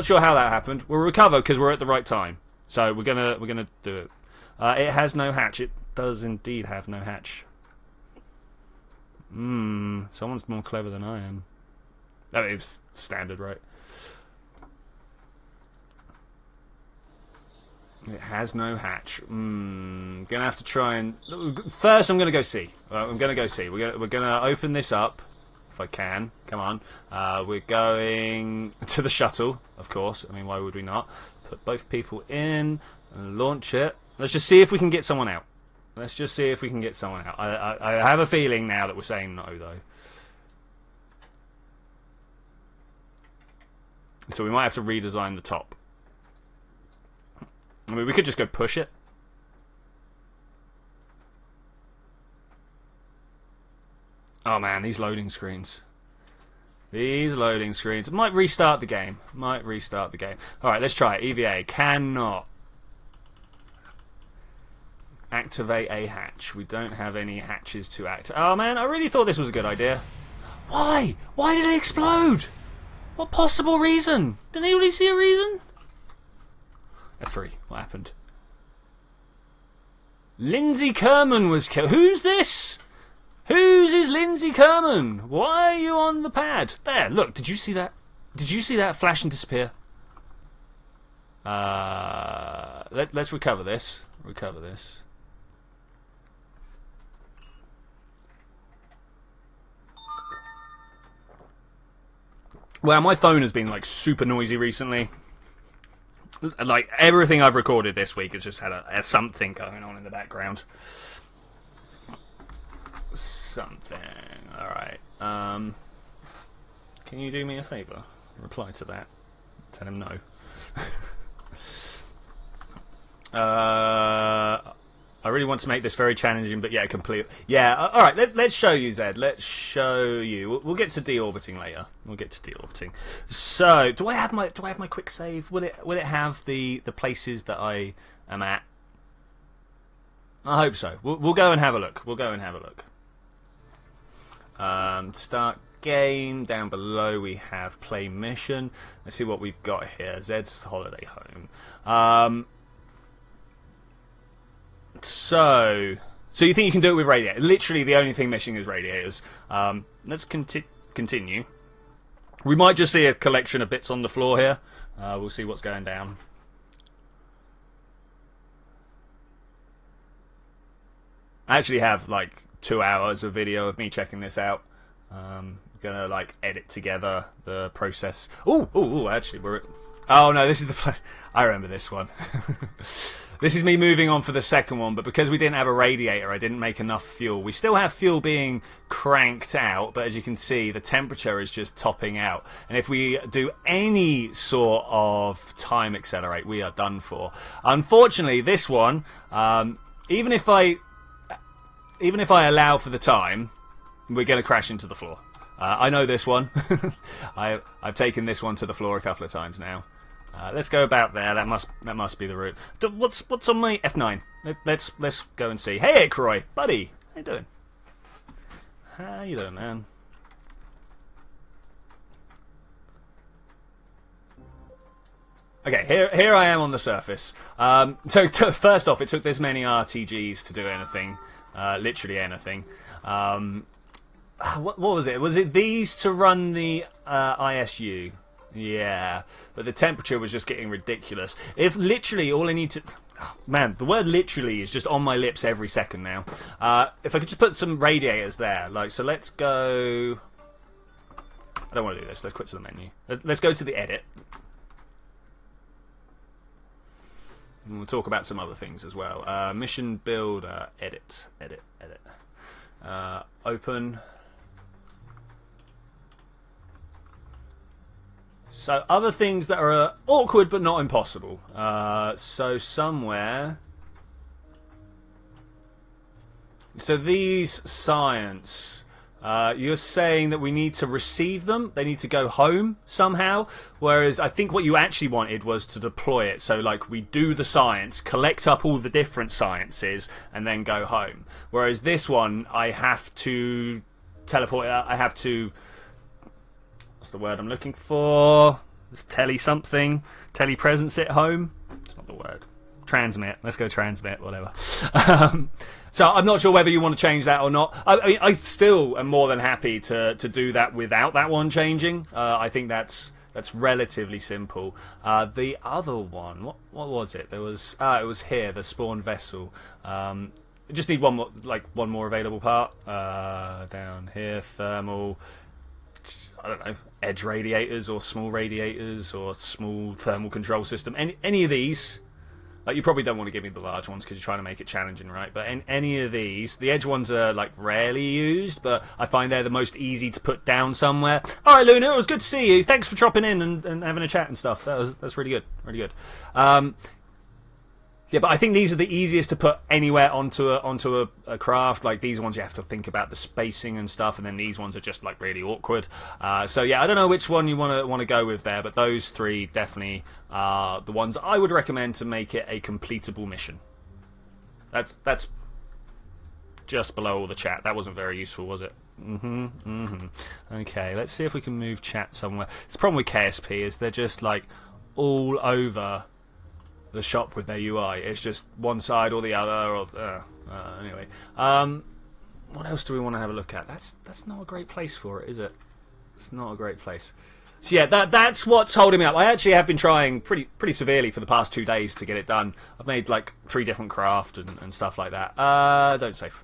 A: sure how that happened. We'll recover because we're at the right time. So we're gonna do it. It has no hatch. It does indeed have no hatch. Someone's more clever than I am. That is standard, right? It has no hatch. Gonna have to try and... First, I'm gonna go see. I'm gonna go see. We're gonna open this up, if I can. Come on. We're going to the shuttle, of course. I mean, why would we not? Put both people in and launch it. Let's just see if we can get someone out. Let's just see if we can get someone out. I have a feeling now that we're saying no, though. So we might have to redesign the top. I mean, we could just go push it. Oh man, these loading screens. These loading screens. Might restart the game. Might restart the game. Alright, let's try it. EVA. Cannot activate a hatch. We don't have any hatches to activate. Oh man, I really thought this was a good idea. Why? Why did it explode? What possible reason? Did anybody see a reason? F3. What happened? Lindsay Kerman was killed. Who's this? Whose is Lindsay Kerman? Why are you on the pad? There, look. Did you see that? Did you see that flash and disappear? Let's recover this. Recover this. Well, my phone has been like super noisy recently. Like everything I've recorded this week has just had something going on in the background. Something. All right. Can you do me a favour? Reply to that. Tell him no. I really want to make this very challenging, but yeah, complete. Yeah. All right. Let's show you, Zed. Let's show you. We'll get to deorbiting later. We'll get to deorbiting. So, do I have my quick save? Will it have the places that I am at? I hope so. We'll go and have a look. We'll go and have a look. Start game. Down below we have play mission. Let's see what we've got here. Zed's holiday home. So you think you can do it with radiators? Literally, the only thing missing is radiators. Let's continue. We might just see a collection of bits on the floor here. We'll see what's going down. I actually have like 2 hours of video of me checking this out. Gonna like edit together the process. Oh, actually we're. Oh no, this is the. I remember this one. This is me moving on for the second one, but because we didn't have a radiator, I didn't make enough fuel. We still have fuel being cranked out, but as you can see, the temperature is just topping out. And if we do any sort of time accelerate, we are done for. Unfortunately, this one, even if I allow for the time, we're going to crash into the floor. I know this one. I've taken this one to the floor a couple of times now. Let's go about there. That must be the route. What's on my F9? Let's go and see. Hey, Croy, buddy, how you doing? How you doing, man? Okay, here I am on the surface. So first off, it took this many RTGs to do anything, literally anything. What was it? Was it these to run the ISU? Yeah, but the temperature was just getting ridiculous. If literally all I need to... Oh, man, the word literally is just on my lips every second now. If I could just put some radiators there. Like, so let's go... I don't want to do this. Let's quit to the menu. Let's go to the edit. And we'll talk about some other things as well. Mission builder, edit. Open... So, other things that are awkward but not impossible. So, somewhere... So, these science... you're saying that we need to receive them? They need to go home somehow? Whereas, I think what you actually wanted was to deploy it. So, like, we do the science, collect up all the different sciences, and then go home. Whereas this one, I have to teleport it out, I have to... What's the word I'm looking for? It's tele-something. Telepresence it home. It's not the word. Transmit. Let's go transmit, whatever. So I'm not sure whether you want to change that or not. I mean, I still am more than happy to do that without that one changing. I think that's relatively simple. The other one, what was it? There was it was here, the spawn vessel. Just need one more available part. Down here, thermal. I don't know, edge radiators or small radiators or small thermal control system. Any of these. Like, you probably don't want to give me the large ones because you're trying to make it challenging, right? But any of these, the edge ones are like rarely used, but I find they're the most easy to put down somewhere. All right, Luna, it was good to see you. Thanks for dropping in and having a chat and stuff. That's really good, really good. Yeah, but I think these are the easiest to put anywhere onto a craft. Like, these ones you have to think about the spacing and stuff, and then these ones are just like really awkward. So yeah, I don't know which one you want to go with there, but those three definitely are the ones I would recommend to make it a completable mission. That's just below all the chat. That wasn't very useful, was it? Okay, let's see if we can move chat somewhere. The problem with KSP is they're just like all over the shop with their UI. It's just one side or the other. Or anyway, what else do we want to have a look at? That's not a great place for it, is it? It's not a great place. So yeah, that's what's holding me up. I actually have been trying pretty severely for the past 2 days to get it done. I've made like 3 different craft and stuff like that. Don't save.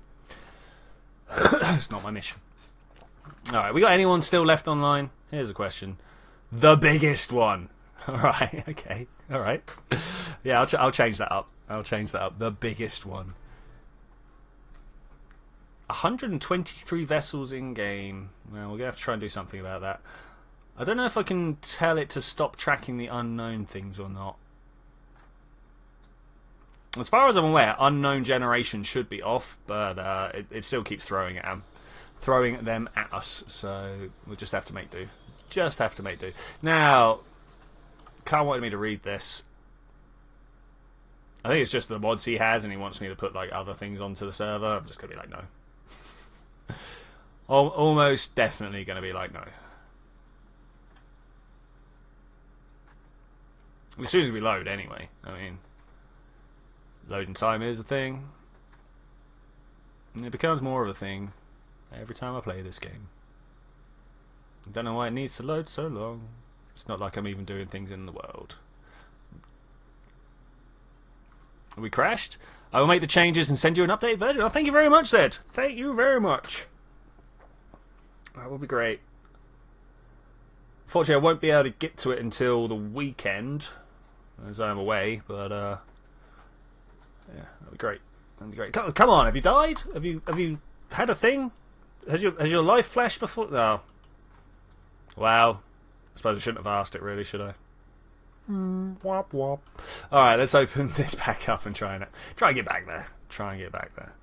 A: It's not my mission. All right, we got anyone still left online? Here's a question. The biggest one. All right. Okay. All right. Yeah, I'll change that up. I'll change that up. The biggest one. 123 vessels in game. Well, we're gonna have to try and do something about that. I don't know if I can tell it to stop tracking the unknown things or not. As far as I'm aware, unknown generation should be off, but it still keeps throwing them at us. So we'll just have to make do. Just have to make do. Now, Carl wanted me to read this. I think it's just the mods he has, and he wants me to put like other things onto the server. I'm just gonna be like, no. Almost definitely gonna be like, no. As soon as we load, anyway. I mean, loading time is a thing. And it becomes more of a thing every time I play this game. I don't know why it needs to load so long. It's not like I'm even doing things in the world. Are we crashed? I will make the changes and send you an updated version. Oh, thank you very much, Zed. Thank you very much. That will be great. Fortunately, I won't be able to get to it until the weekend, as I'm away. But yeah, that'd be great. That'd be great. Come on, have you died? Have you had a thing? Has your life flashed before? No. Wow. I suppose I shouldn't have asked it, really, should I? Wop wop. All right, let's open this back up and try and get back there. Try and get back there.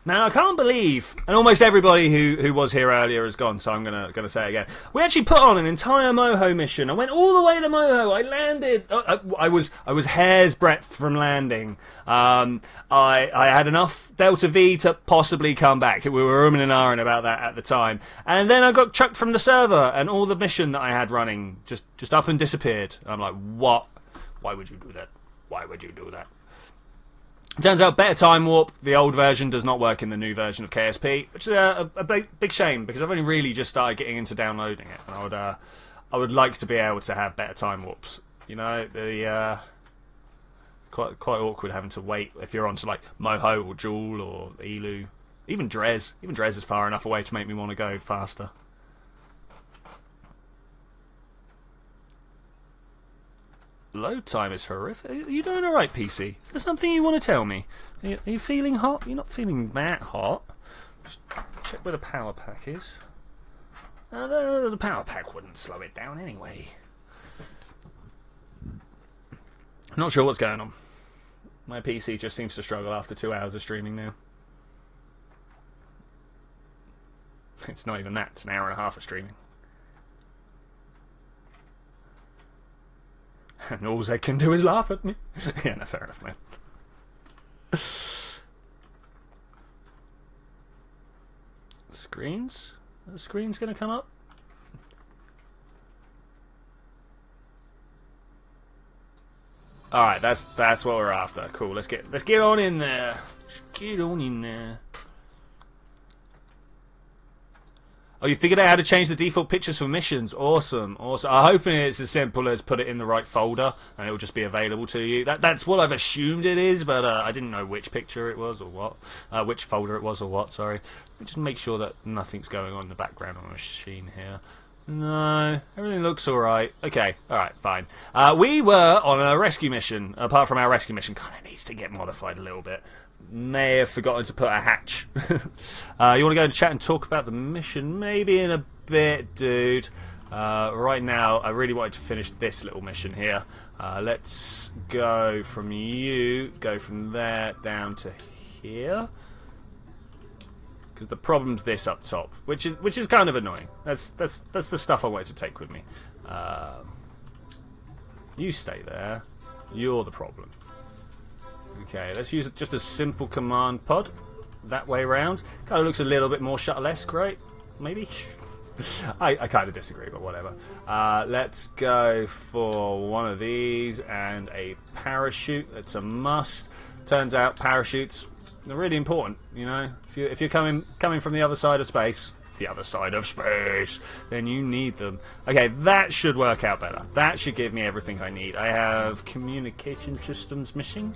A: Now, I can't believe, and almost everybody who was here earlier is gone, so I'm gonna say it again. We actually put on an entire Moho mission. I went all the way to Moho. I landed. I was hair's breadth from landing. I had enough Delta V to possibly come back. We were umming and ahhing about that at the time, and then I got chucked from the server, and all the mission that I had running just up and disappeared. I'm like, what? Why would you do that? Why would you do that? Turns out Better Time Warp, the old version, does not work in the new version of KSP, which is a big shame, because I've only really just started getting into downloading it, and I would like to be able to have Better Time Warps. You know, it's quite awkward having to wait if you're onto like Moho or Joule or Elu, even Drez. Even Drez is far enough away to make me want to go faster. Load time is horrific. Are you doing alright, PC? Is there something you want to tell me? Are you feeling hot? You're not feeling that hot. Just check where the power pack is. The power pack wouldn't slow it down anyway. I'm not sure what's going on. My PC just seems to struggle after 2 hours of streaming now. It's not even that. It's an hour and a half of streaming. And all they can do is laugh at me. Yeah, no, fair enough, man. Screens? The screen's going to come up. All right, that's what we're after. Cool. Let's get on in there. Let's get on in there. Oh, you figured out how to change the default pictures for missions. Awesome, awesome. I'm hoping it's as simple as put it in the right folder and it will just be available to you. That's what I've assumed it is, but I didn't know which picture it was or what, which folder it was or what. Sorry. Just make sure that nothing's going on in the background on the machine here. No, everything looks all right. Okay, all right, fine. We were on a rescue mission. Apart from our rescue mission, kind of needs to get modified a little bit. May have forgotten to put a hatch. You want to go and chat and talk about the mission? Maybe in a bit, dude. Right now, I really wanted to finish this little mission here. Let's go from you, go from there down to here. Because the problem's this up top, which is kind of annoying. That's the stuff I wanted to take with me. You stay there. You're the problem. Okay, let's use just a simple command pod. That way around. Kind of looks a little bit more shuttle-esque, right? Maybe? I kind of disagree, but whatever. Let's go for one of these and a parachute. It's a must. Turns out parachutes are really important, you know? If you're coming from the other side of space, then you need them. Okay, that should work out better. That should give me everything I need. I have communication systems missing.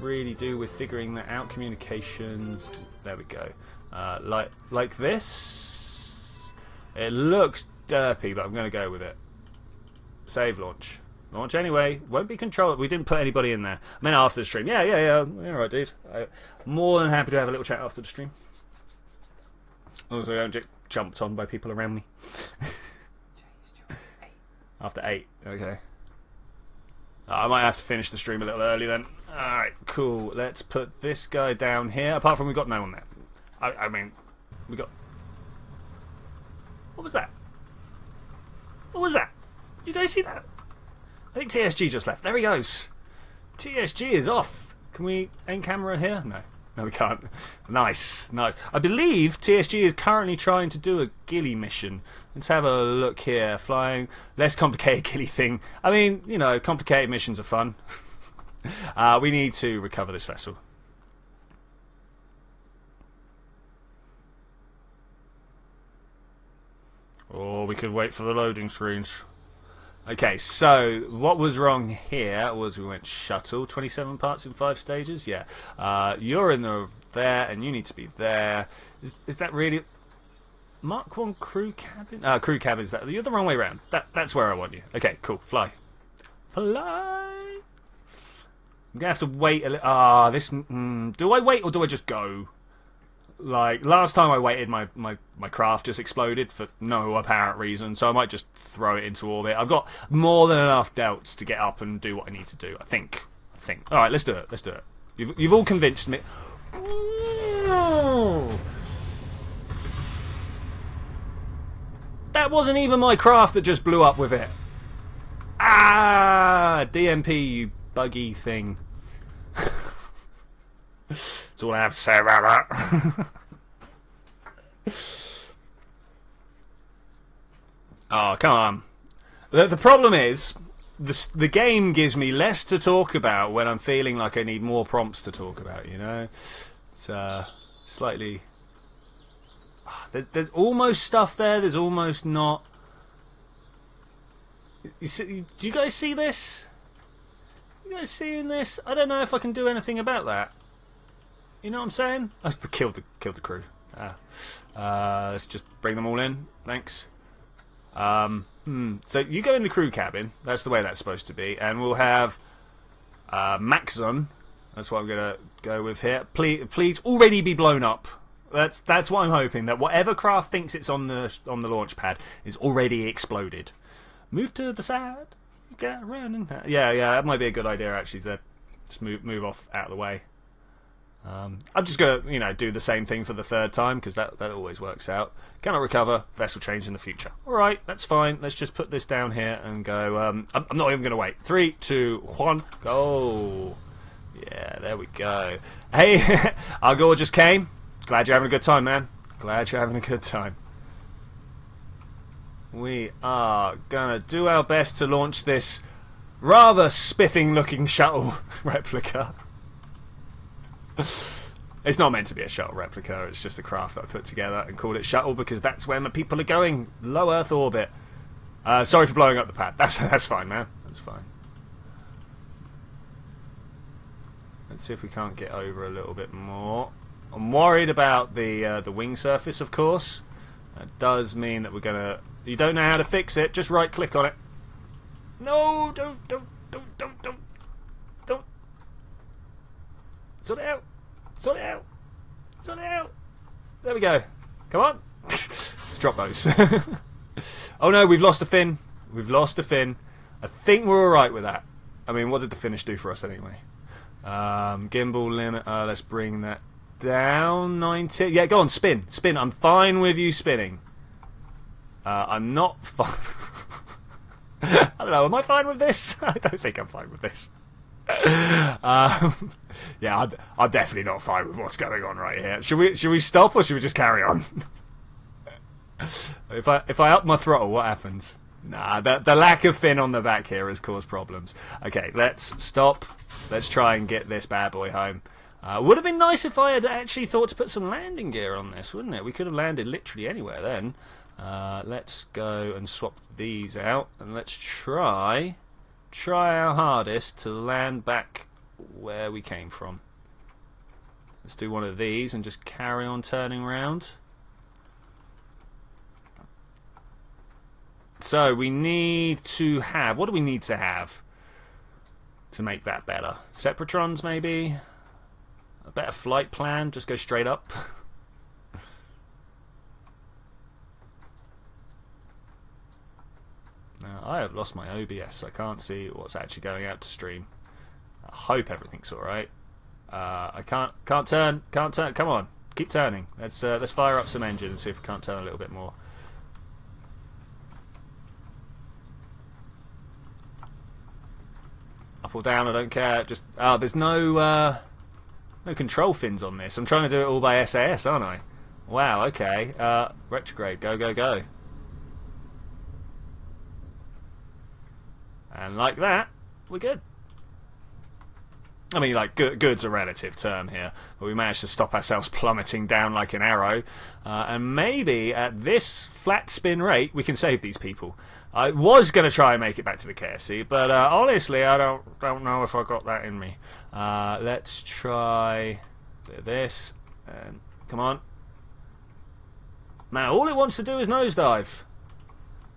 A: Really do with figuring that out. Communications, there we go. Like this. It looks derpy, but I'm going to go with it. Save launch. Launch anyway. Won't be controlled. We didn't put anybody in there. I mean, after the stream. Yeah. Alright, dude. More than happy to have a little chat after the stream. Also, I don't get jumped on by people around me. After 8. Okay. I might have to finish the stream a little early then. Alright, cool. Let's put this guy down here. Apart from we've got no one there. I mean, we got... What was that? What was that? Did you guys see that? I think TSG just left. There he goes. TSG is off. Can we aim camera here? No. No, we can't. Nice. I believe TSG is currently trying to do a ghillie mission. Let's have a look here. Flying. Less complicated ghillie thing. I mean, you know, complicated missions are fun. We need to recover this vessel. Or we could wait for the loading screens. Okay, so what was wrong here was we went shuttle, 27 parts in 5 stages. Yeah, you're in there, and you need to be there. Is that really Mark 1 crew cabin? Crew cabin's that. You're the wrong way around. That's where I want you. Okay, cool. Fly. I'm gonna have to wait a little. This. Do I wait or do I just go? Like, last time I waited, my craft just exploded for no apparent reason, so I might just throw it into orbit. I've got more than enough delts to get up and do what I need to do, I think. Alright, let's do it. You've all convinced me. That wasn't even my craft that just blew up with it. DMP, you buggy thing. That's all I have to say about that. Oh, come on. The problem is, the game gives me less to talk about when I'm feeling like I need more prompts to talk about, you know? It's slightly... There's almost stuff there, there's almost not. Do you guys see this? You guys seeing this? I don't know if I can do anything about that. You know what I'm saying? I killed the crew. Let's just bring them all in. Thanks. So you go in the crew cabin. That's the way that's supposed to be. And we'll have Maxon. That's what I'm going to go with here. Please already be blown up. That's what I'm hoping. That whatever craft thinks it's on the launch pad is already exploded. Move to the side. Get around. And yeah, that might be a good idea actually. To just move off out of the way. I'm just going to, do the same thing for the third time, because that always works out. Cannot recover, vessel change in the future. Alright, that's fine. Let's just put this down here and go. I'm not even going to wait. 3, 2, 1, go. Yeah, there we go. Hey, our gorgeous came. Glad you're having a good time, man. Glad you're having a good time. we are gonna do our best to launch this rather spiffing looking shuttle replica. It's not meant to be a shuttle replica, it's just a craft that I put together and called it shuttle because that's where my people are going. Low Earth orbit. Sorry for blowing up the pad. That's fine, man. That's fine. Let's see if we can't get over a little bit more. I'm worried about the wing surface, of course. That does mean that we're gonna... You don't know how to fix it, just right click on it. No, don't. Sort it out. Sort it out. Sort it out. There we go. Come on. Let's drop those. Oh no, we've lost a fin. We've lost a fin. I think we're alright with that. I mean, what did the finish do for us anyway? Gimbal limit. Let's bring that down. 90. Yeah, go on, spin. Spin. I'm fine with you spinning. I'm not fine. I don't know. Am I fine with this? I don't think I'm fine with this. Yeah, I'm definitely not fine with what's going on right here. Should we stop or should we just carry on? If I up my throttle, what happens? Nah, the lack of fin on the back here has caused problems. Okay, let's stop. Let's try and get this bad boy home. Would have been nice if I had actually thought to put some landing gear on this, wouldn't it? We could have landed literally anywhere then. Let's go and swap these out, and let's try our hardest to land back where we came from. Let's do one of these and just carry on turning around. So we need to have... What do we need to have to make that better? Separatrons, maybe? A better flight plan? Just go straight up? Now, I have lost my OBS, so I can't see what's actually going out to stream. I hope everything's alright. I can't turn. Come on, keep turning. Let's fire up some engine and see if we can't turn a little bit more. Up or down, I don't care. Just there's no control fins on this. I'm trying to do it all by SAS, aren't I? Wow. Okay. Retrograde. Go. And like that, we're good. I mean, like, good's a relative term here, but we managed to stop ourselves plummeting down like an arrow. And maybe at this flat spin rate, we can save these people. I was going to try and make it back to the KSC, but honestly, I don't know if I got that in me. Let's try this. And come on. Man, all it wants to do is nosedive.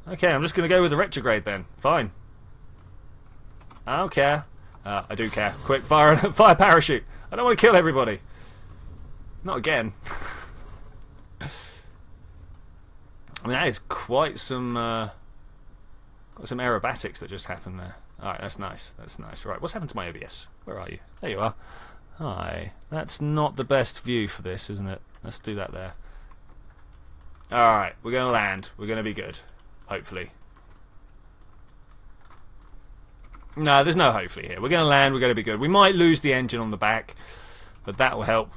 A: Okay, I'm just going to go with the retrograde then. Fine. I don't care. I do care. Quick, fire parachute. I don't want to kill everybody. Not again. I mean, that is quite some aerobatics that just happened there. Alright, that's nice. That's nice. Right, what's happened to my OBS? Where are you? There you are. Hi. That's not the best view for this, isn't it? Let's do that there. Alright, we're going to land. We're going to be good. Hopefully. No, there's no hopefully here. We're going to land, we're going to be good. We might lose the engine on the back, but that will help.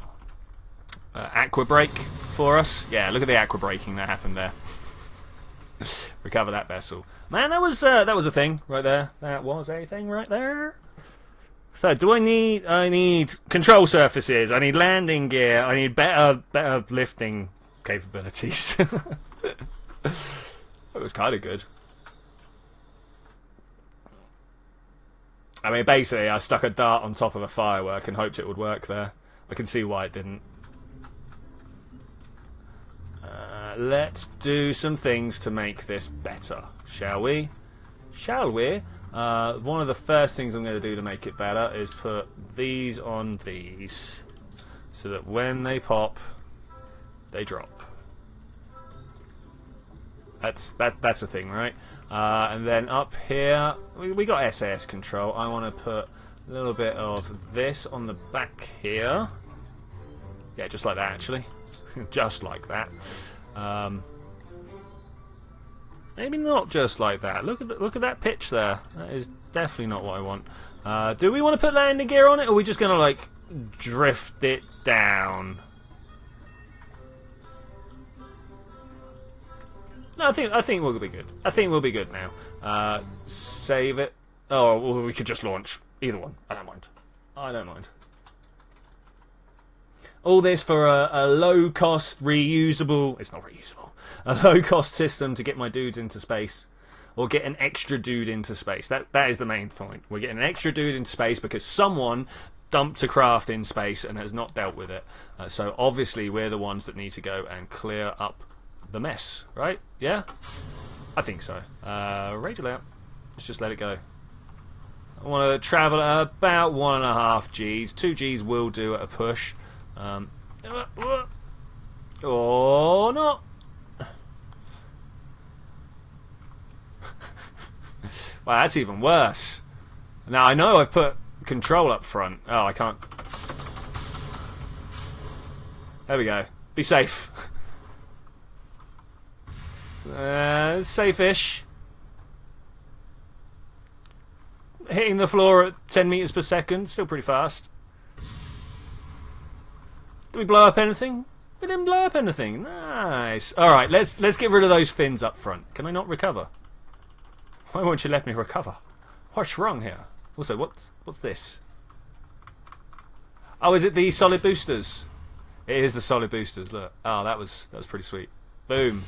A: Aqua brake for us. Yeah, look at the aqua braking that happened there. Recover that vessel. Man, that was a thing right there. That was a thing right there. So, do I need control surfaces. I need landing gear. I need better lifting capabilities. It was kind of good. I mean, basically, I stuck a dart on top of a firework and hoped it would work there. I can see why it didn't. Let's do some things to make this better, shall we? Shall we? One of the first things I'm going to do to make it better is put these on these, so that when they pop, they drop. That's a thing, right? And then up here, we got SAS control. I want to put a little bit of this on the back here. Yeah, just like that, actually. Just like that. Maybe not just like that. Look at that pitch there. That is definitely not what I want. Do we want to put landing gear on it, or are we just going to like drift it down? No, I think we'll be good. I think we'll be good now. Save it. Oh, well, we could just launch either one. I don't mind. I don't mind. All this for a low-cost, reusable... It's not reusable. A low-cost system to get my dudes into space. Or get an extra dude into space. That is the main point. We're getting an extra dude into space because someone dumped a craft in space and has not dealt with it. So obviously we're the ones that need to go and clear up the mess. Right? Yeah? I think so. Radio layout. Let's just let it go. I want to travel at about 1.5 Gs. 2 Gs will do at a push. Or not. Wow, that's even worse. Now, I know I've put control up front. Oh, I can't. There we go. Be safe. Safe-ish. Hitting the floor at 10 meters per second. Still pretty fast. Did we blow up anything? We didn't blow up anything. Nice. Alright, let's get rid of those fins up front. Can I not recover? Why won't you let me recover? What's wrong here? Also, what's this? Oh, is it the solid boosters? It is the solid boosters, look. Oh, that was pretty sweet. Boom.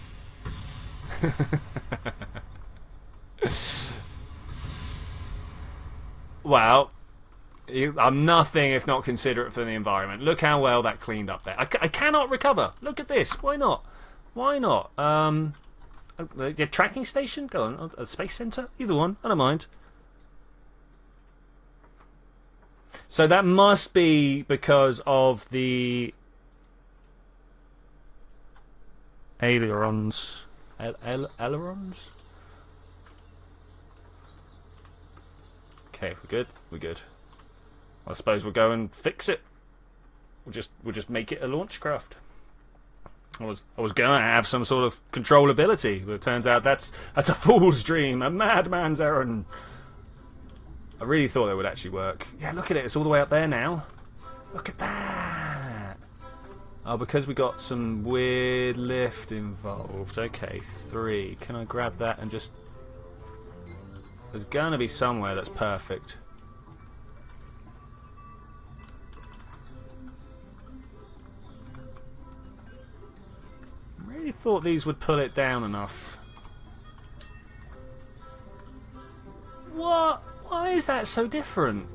A: Wow. I'm nothing if not considerate for the environment. Look how well that cleaned up there. I cannot recover. Look at this. Why not? Why not? Your tracking station? Go on. A space center? Either one. I don't mind. So that must be because of the ailerons. Ailerons? Okay, we're good. We're good. I suppose we'll go and fix it. We'll just make it a launch craft. I was gonna have some sort of controllability, but it turns out that's a fool's dream, a madman's errand. I really thought it would actually work. Yeah, look at it. It's all the way up there now. Look at that. Oh, because we got some weird lift involved. Okay, 3. Can I grab that and just... There's gonna be somewhere that's perfect. I really thought these would pull it down enough. What? Why is that so different?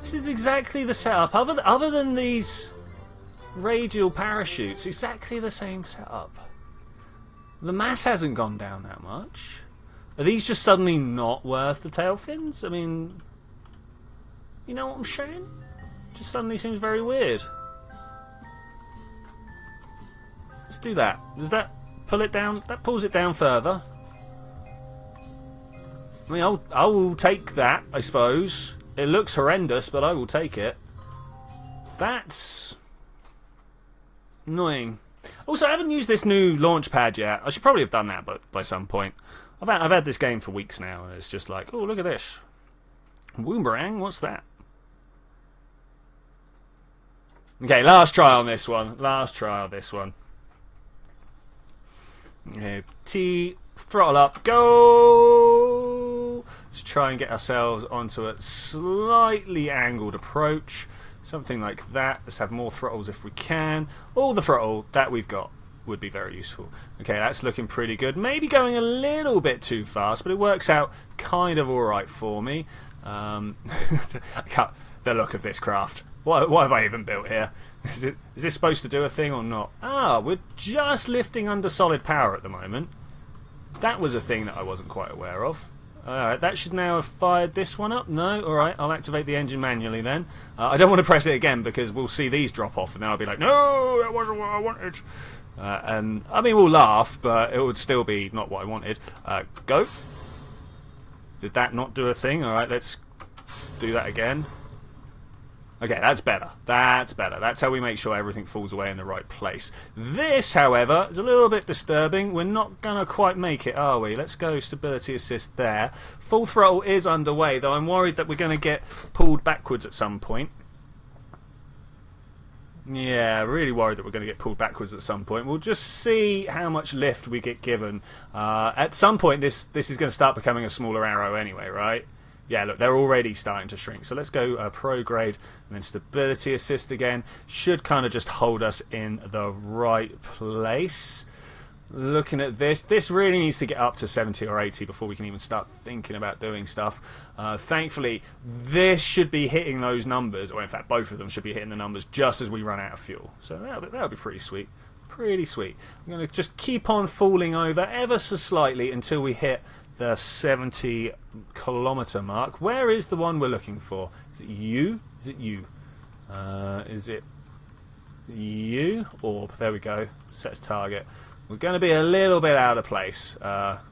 A: This is exactly the setup. Other than these radial parachutes, exactly the same setup. The mass hasn't gone down that much. Are these just suddenly not worth the tail fins? I mean, you know what I'm saying? Just suddenly seems very weird. Let's do that. Does that pull it down? That pulls it down further. I mean, I will take that, I suppose. It looks horrendous, but I will take it. That's annoying. Also, I haven't used this new launch pad yet. I should probably have done that, but by some point. I've had this game for weeks now, and it's just like, oh, look at this. Boomerang, what's that? Okay, last try on this one. Last try on this one. Okay, T, throttle up, go! Let's try and get ourselves onto a slightly angled approach. Something like that. Let's have more throttles if we can. All the throttle that we've got would be very useful. Okay, that's looking pretty good. Maybe going a little bit too fast, but it works out kind of alright for me. The look of this craft. What have I even built here? Is this supposed to do a thing or not? Ah, we're just lifting under solid power at the moment. That was a thing that I wasn't quite aware of. Alright, that should now have fired this one up. No? Alright, I'll activate the engine manually then. I don't want to press it again because we'll see these drop off and then I'll be like, no, that wasn't what I wanted. And, I mean, we'll laugh, but it would still be not what I wanted. Go. Did that not do a thing? Alright, let's do that again. Okay, that's better. That's better. That's how we make sure everything falls away in the right place. This, however, is a little bit disturbing. We're not going to quite make it, are we? Let's go stability assist there. Full throttle is underway, though I'm worried that we're going to get pulled backwards at some point. Yeah, really worried that we're going to get pulled backwards at some point. We'll just see how much lift we get given. At some point, this is going to start becoming a smaller arrow anyway, right? Yeah, look, they're already starting to shrink. So let's go pro grade and then stability assist again. Should kind of just hold us in the right place. Looking at this really needs to get up to 70 or 80 before we can even start thinking about doing stuff. Thankfully, this should be hitting those numbers, or in fact, both of them should be hitting the numbers just as we run out of fuel. So that'll be pretty sweet. Pretty sweet. I'm going to just keep on falling over ever so slightly until we hit the 70 kilometer mark. Where is the one we're looking for? Is it you? Is it you? Is it you? Orb. There we go. Sets target. We're going to be a little bit out of place.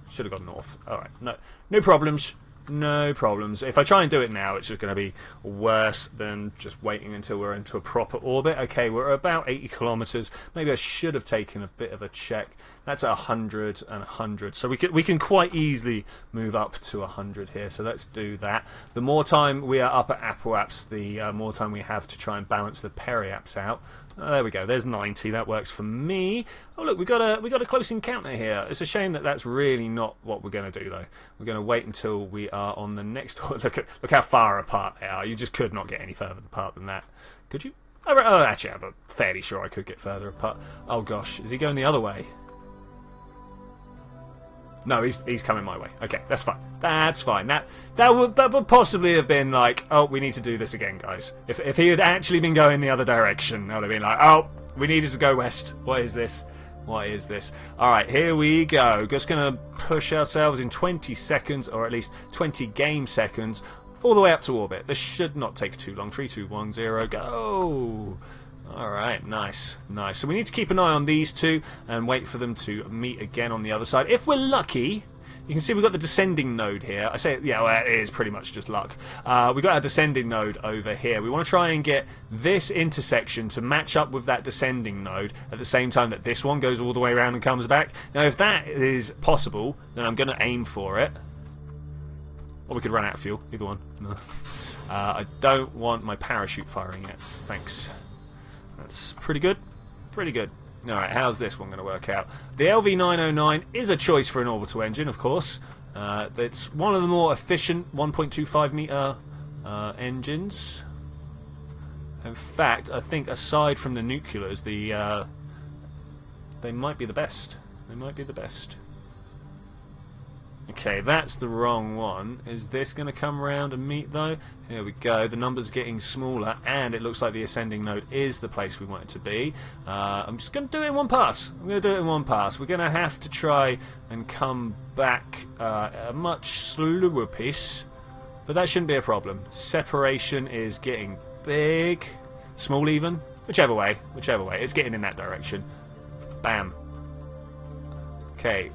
A: Should have gone north. Alright, no problems. No problems. If I try and do it now, it's just going to be worse than just waiting until we're into a proper orbit. Okay, we're about 80 kilometers. Maybe I should have taken a bit of a check. That's 100 and 100. So we can quite easily move up to 100 here. So let's do that. The more time we are up at apoaps, the more time we have to try and balance the periaps out. There we go. There's 90. That works for me. Oh look, we got a close encounter here. It's a shame that that's really not what we're going to do though. We're going to wait until we are on the next. Look how far apart they are. You just could not get any further apart than that. Could you? Oh, actually, I'm fairly sure I could get further apart. Oh gosh, is he going the other way? No, he's coming my way. Okay, that's fine. That's fine. That would possibly have been like, oh, we need to do this again, guys. If he had actually been going the other direction, I would have been like, oh, we needed to go west. What is this? What is this? All right, here we go. Just gonna push ourselves in 20 seconds, or at least 20 game seconds, all the way up to orbit. This should not take too long. 3, 2, 1, 0, go. Alright, nice, nice. So we need to keep an eye on these two and wait for them to meet again on the other side. If we're lucky, you can see we've got the descending node here. I say, yeah, well, it is pretty much just luck. We've got our descending node over here. We want to try and get this intersection to match up with that descending node at the same time that this one goes all the way around and comes back. Now, if that is possible, then I'm going to aim for it. Or we could run out of fuel, either one. No. I don't want my parachute firing yet. Thanks. That's pretty good. Pretty good. Alright, how's this one going to work out? The LV909 is a choice for an orbital engine, of course. It's one of the more efficient 1.25 meter engines. In fact, I think aside from the nuclears, they might be the best. They might be the best. Okay, that's the wrong one. Is this going to come around and meet, though? Here we go. The number's getting smaller, and it looks like the ascending node is the place we want it to be. I'm just going to do it in one pass. I'm going to do it in one pass. We're going to have to try and come back at a much slower pace, but that shouldn't be a problem. Separation is getting big. Small even. Whichever way. Whichever way. It's getting in that direction. Bam. Okay.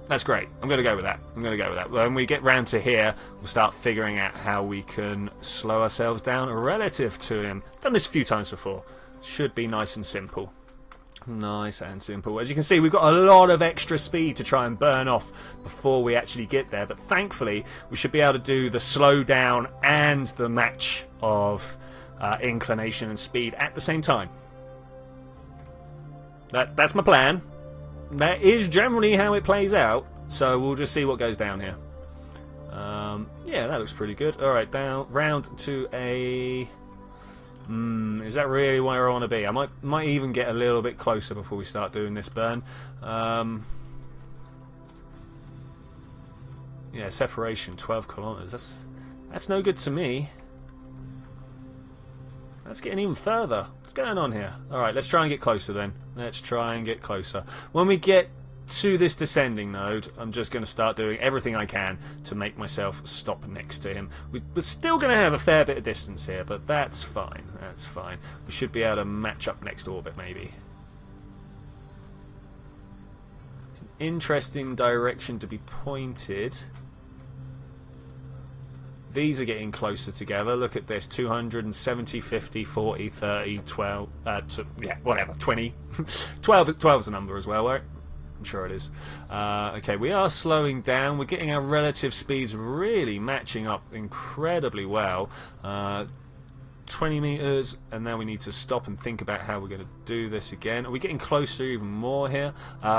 A: That's great. I'm going to go with that. I'm going to go with that. When we get round to here, we'll start figuring out how we can slow ourselves down relative to him. Done this a few times before. Should be nice and simple. Nice and simple. As you can see, we've got a lot of extra speed to try and burn off before we actually get there. But thankfully, we should be able to do the slow down and the match of inclination and speed at the same time. That's my plan. That is generally how it plays out, so we'll just see what goes down here. Yeah, that looks pretty good. Alright, down round to a... is that really where I want to be? I might even get a little bit closer before we start doing this burn. Yeah, separation, 12 kilometers. That's no good to me. That's getting even further. What's going on here? Alright, let's try and get closer then. Let's try and get closer. When we get to this descending node, I'm just going to start doing everything I can to make myself stop next to him. We're still going to have a fair bit of distance here, but that's fine. That's fine. We should be able to match up next orbit, maybe. It's an interesting direction to be pointed. These are getting closer together. Look at this. 270, 50, 40, 30, 12... yeah, whatever. 20. 12 is a number as well, right? I'm sure it is. Okay, we are slowing down. We're getting our relative speeds really matching up incredibly well. 20 meters, and now we need to stop and think about how we're going to do this again. Are we getting closer even more here?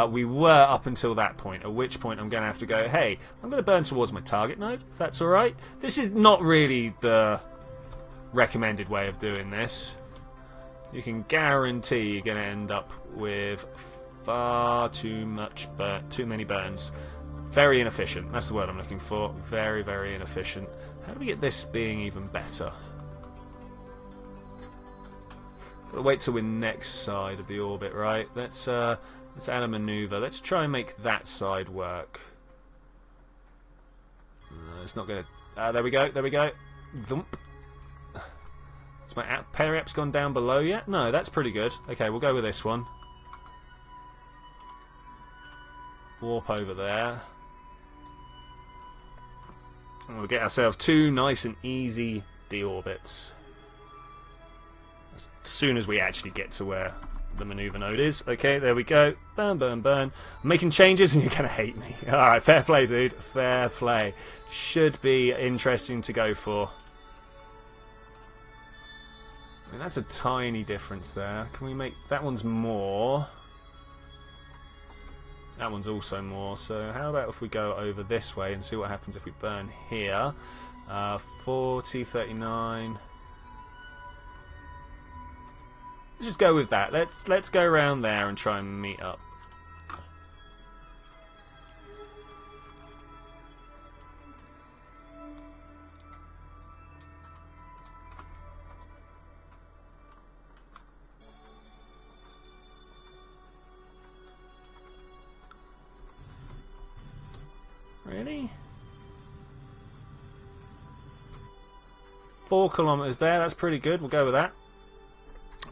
A: We were up until that point, at which point I'm going to have to go, hey, I'm going to burn towards my target node, if that's alright. This is not really the recommended way of doing this. You can guarantee you're going to end up with far too many burns. Very inefficient, that's the word I'm looking for. Very, very inefficient. How do we get this being even better? Gotta wait till we're next side of the orbit, right? Let's add a maneuver. Let's try and make that side work. It's not gonna. There we go. There we go. Thump. Has my peri-ap's gone down below yet? No, that's pretty good. Okay, we'll go with this one. Warp over there. And we'll get ourselves 2 nice and easy deorbits. As soon as we actually get to where the maneuver node is. Okay, there we go. Burn, burn, burn. I'm making changes and you're going to hate me. Alright, fair play, dude. Fair play. Should be interesting to go for. I mean, that's a tiny difference there. Can we make... That one's more. That one's also more. So how about if we go over this way and see what happens if we burn here. 40, 39... Let's just go with that. Let's go around there and try and meet up. Really? 4 kilometers there. That's pretty good. We'll go with that.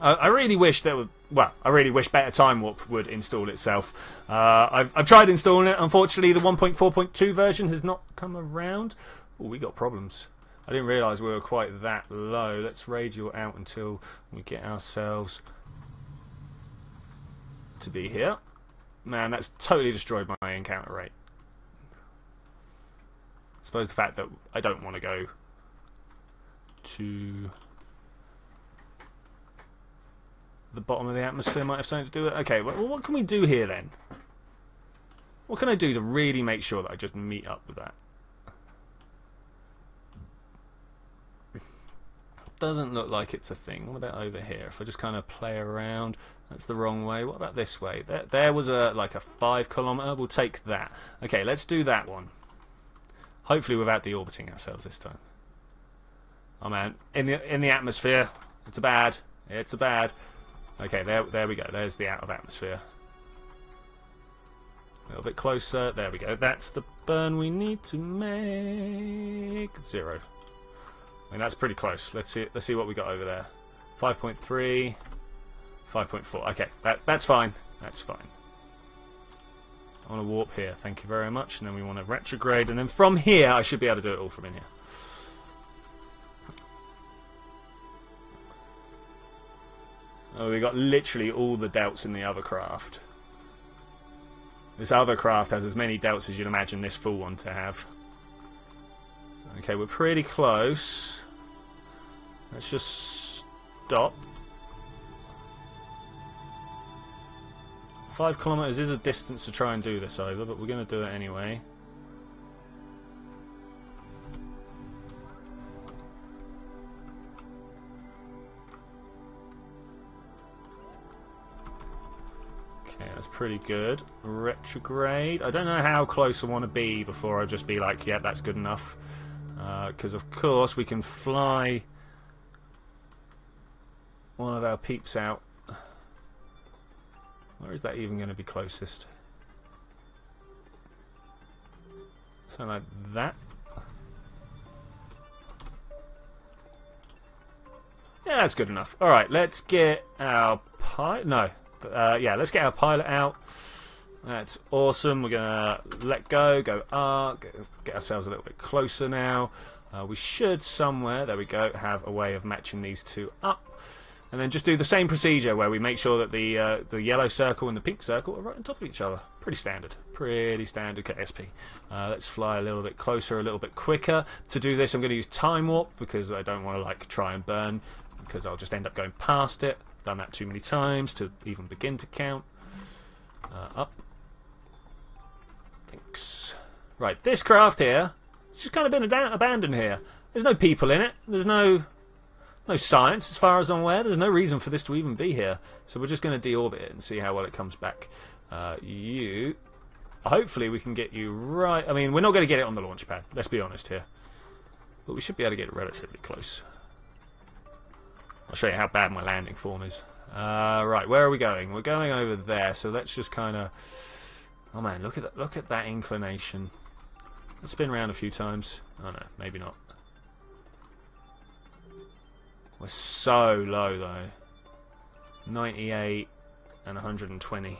A: I really wish there was... Well, I really wish Better Time Warp would install itself. I've tried installing it. Unfortunately, the 1.4.2 version has not come around. Oh, we got problems. I didn't realise we were quite that low. Let's radial out until we get ourselves to be here. Man, that's totally destroyed my encounter rate. I suppose the fact that I don't want to go to... the bottom of the atmosphere might have something to do with it. Okay, well, what can we do here then? What can I do to really make sure that I just meet up with that? Doesn't look like it's a thing. What about over here? If I just kind of play around, that's the wrong way. What about this way? There was like a 5 kilometer. We'll take that. Okay, let's do that one. Hopefully without deorbiting ourselves this time. Oh man, in the atmosphere. It's a bad. It's a bad. Okay, there we go. There's the out of atmosphere. A little bit closer. There we go. That's the burn we need to make. 0. I mean, that's pretty close. Let's see what we got over there. 5.3, 5.4. Okay, that's fine. That's fine. I want to warp here. Thank you very much. And then we want to retrograde. And then from here, I should be able to do it all from in here. Oh, we got literally all the delts in the other craft. This other craft has as many delts as you'd imagine this full one to have. Okay, we're pretty close. Let's just stop. 5 kilometers is a distance to try and do this over, but we're going to do it anyway. Okay, that's pretty good. Retrograde. I don't know how close I want to be before I just be like, yeah, that's good enough. Because of course we can fly one of our peeps out. Where is that even going to be closest? Something like that. Yeah, that's good enough. Alright, let's get our pilot. No. Yeah, let's get our pilot out. That's awesome. We're going to let go arc, get ourselves a little bit closer now. We should somewhere, there we go, have a way of matching these two up. And then just do the same procedure where we make sure that the yellow circle and the pink circle are right on top of each other. Pretty standard. Pretty standard KSP. Let's fly a little bit closer, a little bit quicker. To do this, I'm going to use Time Warp because I don't want to like try and burn because I'll just end up going past it. Done that too many times to even begin to count. Up. Thanks. Right, this craft here, it's just kind of been abandoned here. There's no people in it. There's no science as far as I'm aware. There's no reason for this to even be here. So we're just going to deorbit it and see how well it comes back. Hopefully we can get you right. I mean, we're not going to get it on the launch pad. Let's be honest here. But we should be able to get it relatively close. I'll show you how bad my landing form is. Right, where are we going? We're going over there. So let's just kind of... Oh man, look at that inclination. Let's spin around a few times. Oh no, maybe not. We're so low though. 98 and 120.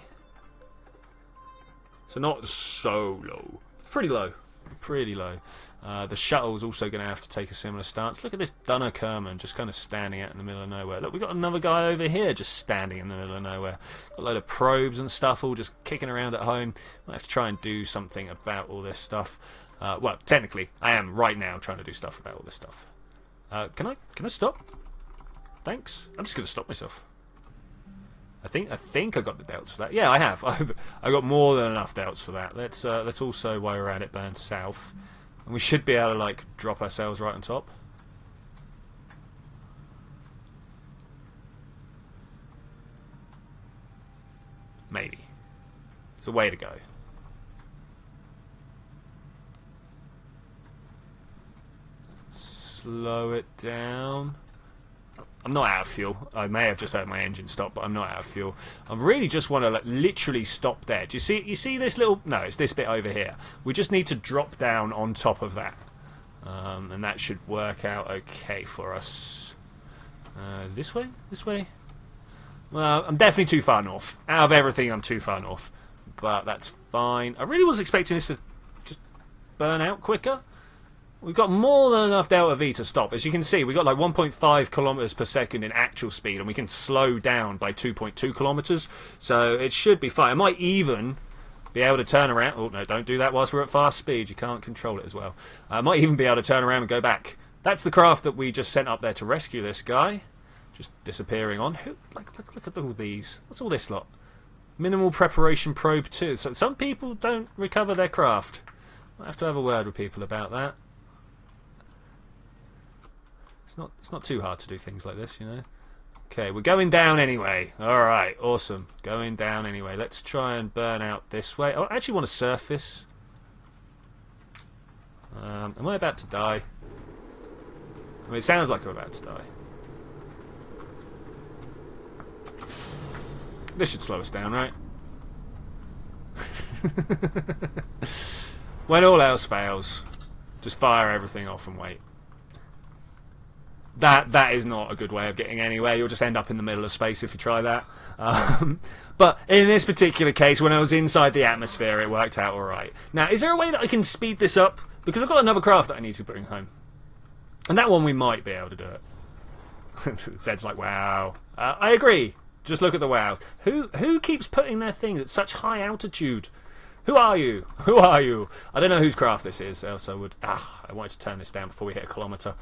A: So not so low. Pretty low. Pretty low. The shuttle's also going to have to take a similar stance. Look at this Dunner Kerman just kind of standing out in the middle of nowhere. Look, we've got another guy over here just standing in the middle of nowhere. Got a load of probes and stuff all just kicking around at home. Might have to try and do something about all this stuff. Well, technically, I am right now trying to do stuff about all this stuff. Can I stop? Thanks. I'm just going to stop myself. I think I got the doubts for that. Yeah, I have. I got more than enough doubts for that. Let's also, while we're at it, burn south, and we should be able to like drop ourselves right on top. Maybe. It's a way to go. Slow it down. I'm not out of fuel. I may have just heard my engine stop, but I'm not out of fuel. I really just want to like, literally stop there. Do you see? You see this little? No, it's this bit over here. We just need to drop down on top of that, and that should work out okay for us. This way? This way? Well, I'm definitely too far north. Out of everything, I'm too far north, but that's fine. I really was expecting this to just burn out quicker. We've got more than enough delta V to stop. As you can see, we've got like 1.5 kilometers per second in actual speed, and we can slow down by 2.2 kilometers. So it should be fine. I might even be able to turn around. Oh, no, don't do that whilst we're at fast speed. You can't control it as well. I might even be able to turn around and go back. That's the craft that we just sent up there to rescue this guy. Just disappearing on. Look at all these. What's all this lot? Minimal preparation probe 2. So some people don't recover their craft. I have to have a word with people about that. It's not too hard to do things like this, you know. Okay, we're going down anyway. Alright, awesome. Going down anyway. Let's try and burn out this way. I actually want to surface. Am I about to die? I mean, it sounds like I'm about to die. This should slow us down, right? When all else fails, just fire everything off and wait. That is not a good way of getting anywhere. You'll just end up in the middle of space if you try that. But in this particular case, when I was inside the atmosphere, it worked out alright. Now, is there a way that I can speed this up? Because I've got another craft that I need to bring home. And that one we might be able to do it. Zed's like, wow. I agree. Just look at the wows. Who keeps putting their things at such high altitude? Who are you? Who are you? I don't know whose craft this is, else I would... I wanted to turn this down before we hit a kilometre.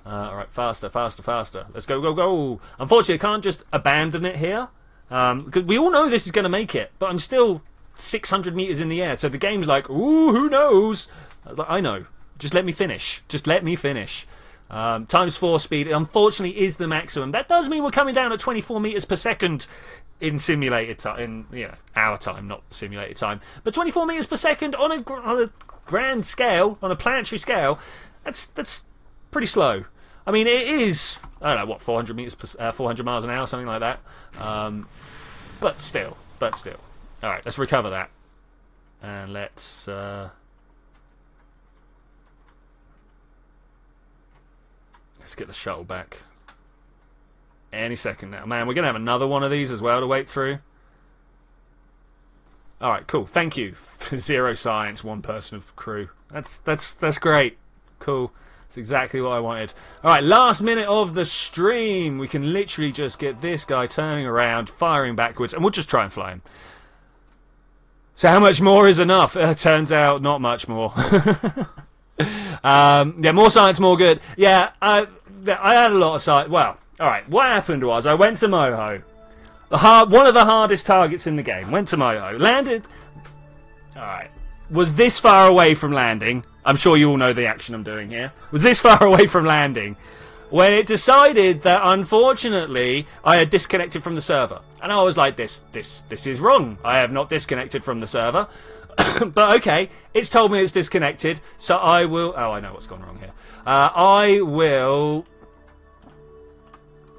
A: Alright, faster, faster, faster. Let's go, go, go. Unfortunately, I can't just abandon it here. Because we all know this is going to make it. But I'm still 600 metres in the air. So the game's like, ooh, who knows? I know. Just let me finish. Just let me finish. Times 4 speed, unfortunately, is the maximum. That does mean we're coming down at 24 metres per second in simulated time. In our time, not simulated time. But 24 metres per second on a grand scale, on a planetary scale, that's pretty slow. I mean, it is, I don't know, what, 400 meters per, 400 miles an hour, something like that. But still. Alright, let's recover that. And let's get the shuttle back. Any second now. Man, we're going to have another one of these as well to wait through. Alright, cool. Thank you. 0 science, 1 person of crew. That's great. Cool. That's exactly what I wanted. Alright, last minute of the stream. We can literally just get this guy turning around, firing backwards, and we'll just try and fly him. So how much more is enough? Turns out not much more. Yeah, more science, more good. Yeah, I had a lot of science. Well, Alright, what happened was I went to Moho. One of the hardest targets in the game. Went to Moho. Landed... Alright. Was this far away from landing. I'm sure you all know the action I'm doing here. Was this far away from landing when it decided that, unfortunately, I had disconnected from the server. And I was like, this is wrong. I have not disconnected from the server. But okay, it's told me it's disconnected, so I will... Oh, I know what's gone wrong here. I will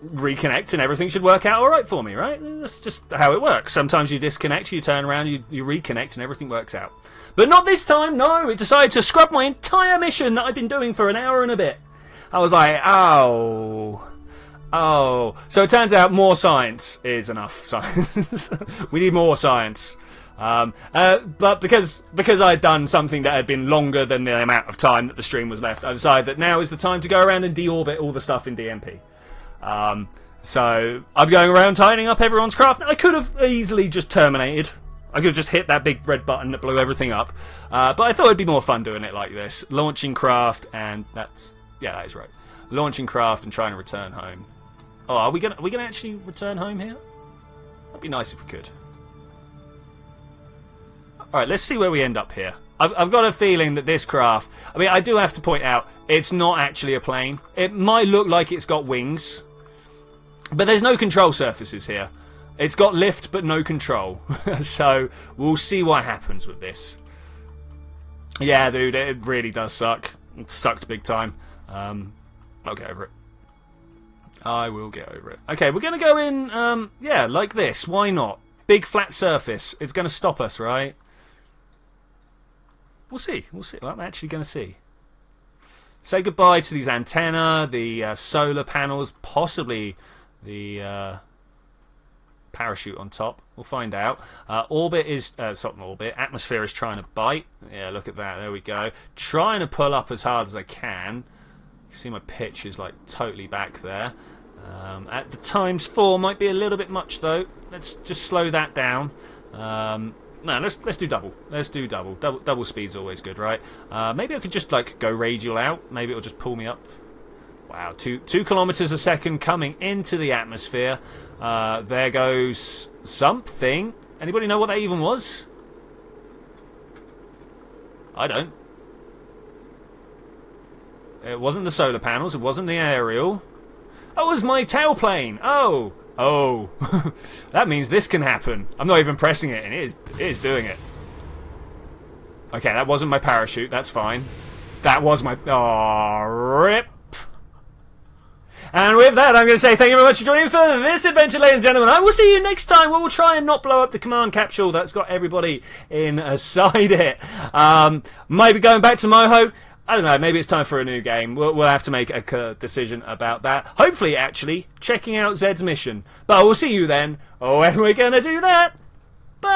A: reconnect and everything should work out alright for me, right? That's just how it works. Sometimes you disconnect, you turn around, you reconnect, and everything works out. But not this time, no! It decided to scrub my entire mission that I've been doing for an hour and a bit. I was like, oh... Oh. So it turns out more science is enough science. We need more science. But because I'd done something that had been longer than the amount of time that the stream was left, I decided that now is the time to go around and deorbit all the stuff in DMP. So I'm going around tidying up everyone's craft. I could have easily just terminated. I could have just hit that big red button that blew everything up. But I thought it'd be more fun doing it like this. Launching craft, and that's... Yeah, that is right. Launching craft and trying to return home. Oh, are we gonna actually return home here? That'd be nice if we could. Alright, let's see where we end up here. I've got a feeling that this craft... I mean, I do have to point out, it's not actually a plane. It might look like it's got wings. But there's no control surfaces here. It's got lift, but no control. So, we'll see what happens with this. Yeah, dude, it really does suck. It sucked big time. I'll get over it. I will get over it. Okay, we're going to go in, yeah, like this. Why not? Big flat surface. It's going to stop us, right? We'll see. We'll see. Well, I'm actually going to see. Say goodbye to these antenna, the solar panels, possibly the parachute on top. We'll find out. Orbit is... it's not an orbit. Atmosphere is trying to bite. Yeah, look at that. There we go. Trying to pull up as hard as I can. You see my pitch is like totally back there. At the ×4 might be a little bit much though. Let's just slow that down. No, let's do double. Let's do double. Double speed's always good, right? Maybe I could just like go radial out. Maybe it'll just pull me up. Wow, 2 kilometers a second coming into the atmosphere. There goes something. Anybody know what that even was? I don't. It wasn't the solar panels. It wasn't the aerial. Oh, it was my tailplane. Oh. Oh. That means this can happen. I'm not even pressing it, and it is doing it. Okay, that wasn't my parachute. That's fine. That was my... Oh, rip. And with that, I'm going to say thank you very much for joining for this adventure, ladies and gentlemen. I will see you next time where we'll try and not blow up the command capsule that's got everybody inside it. Maybe going back to Moho. I don't know, maybe it's time for a new game. We'll have to make a decision about that. Hopefully, actually, checking out Zed's mission. But we'll see you then when we're going to do that. Bye!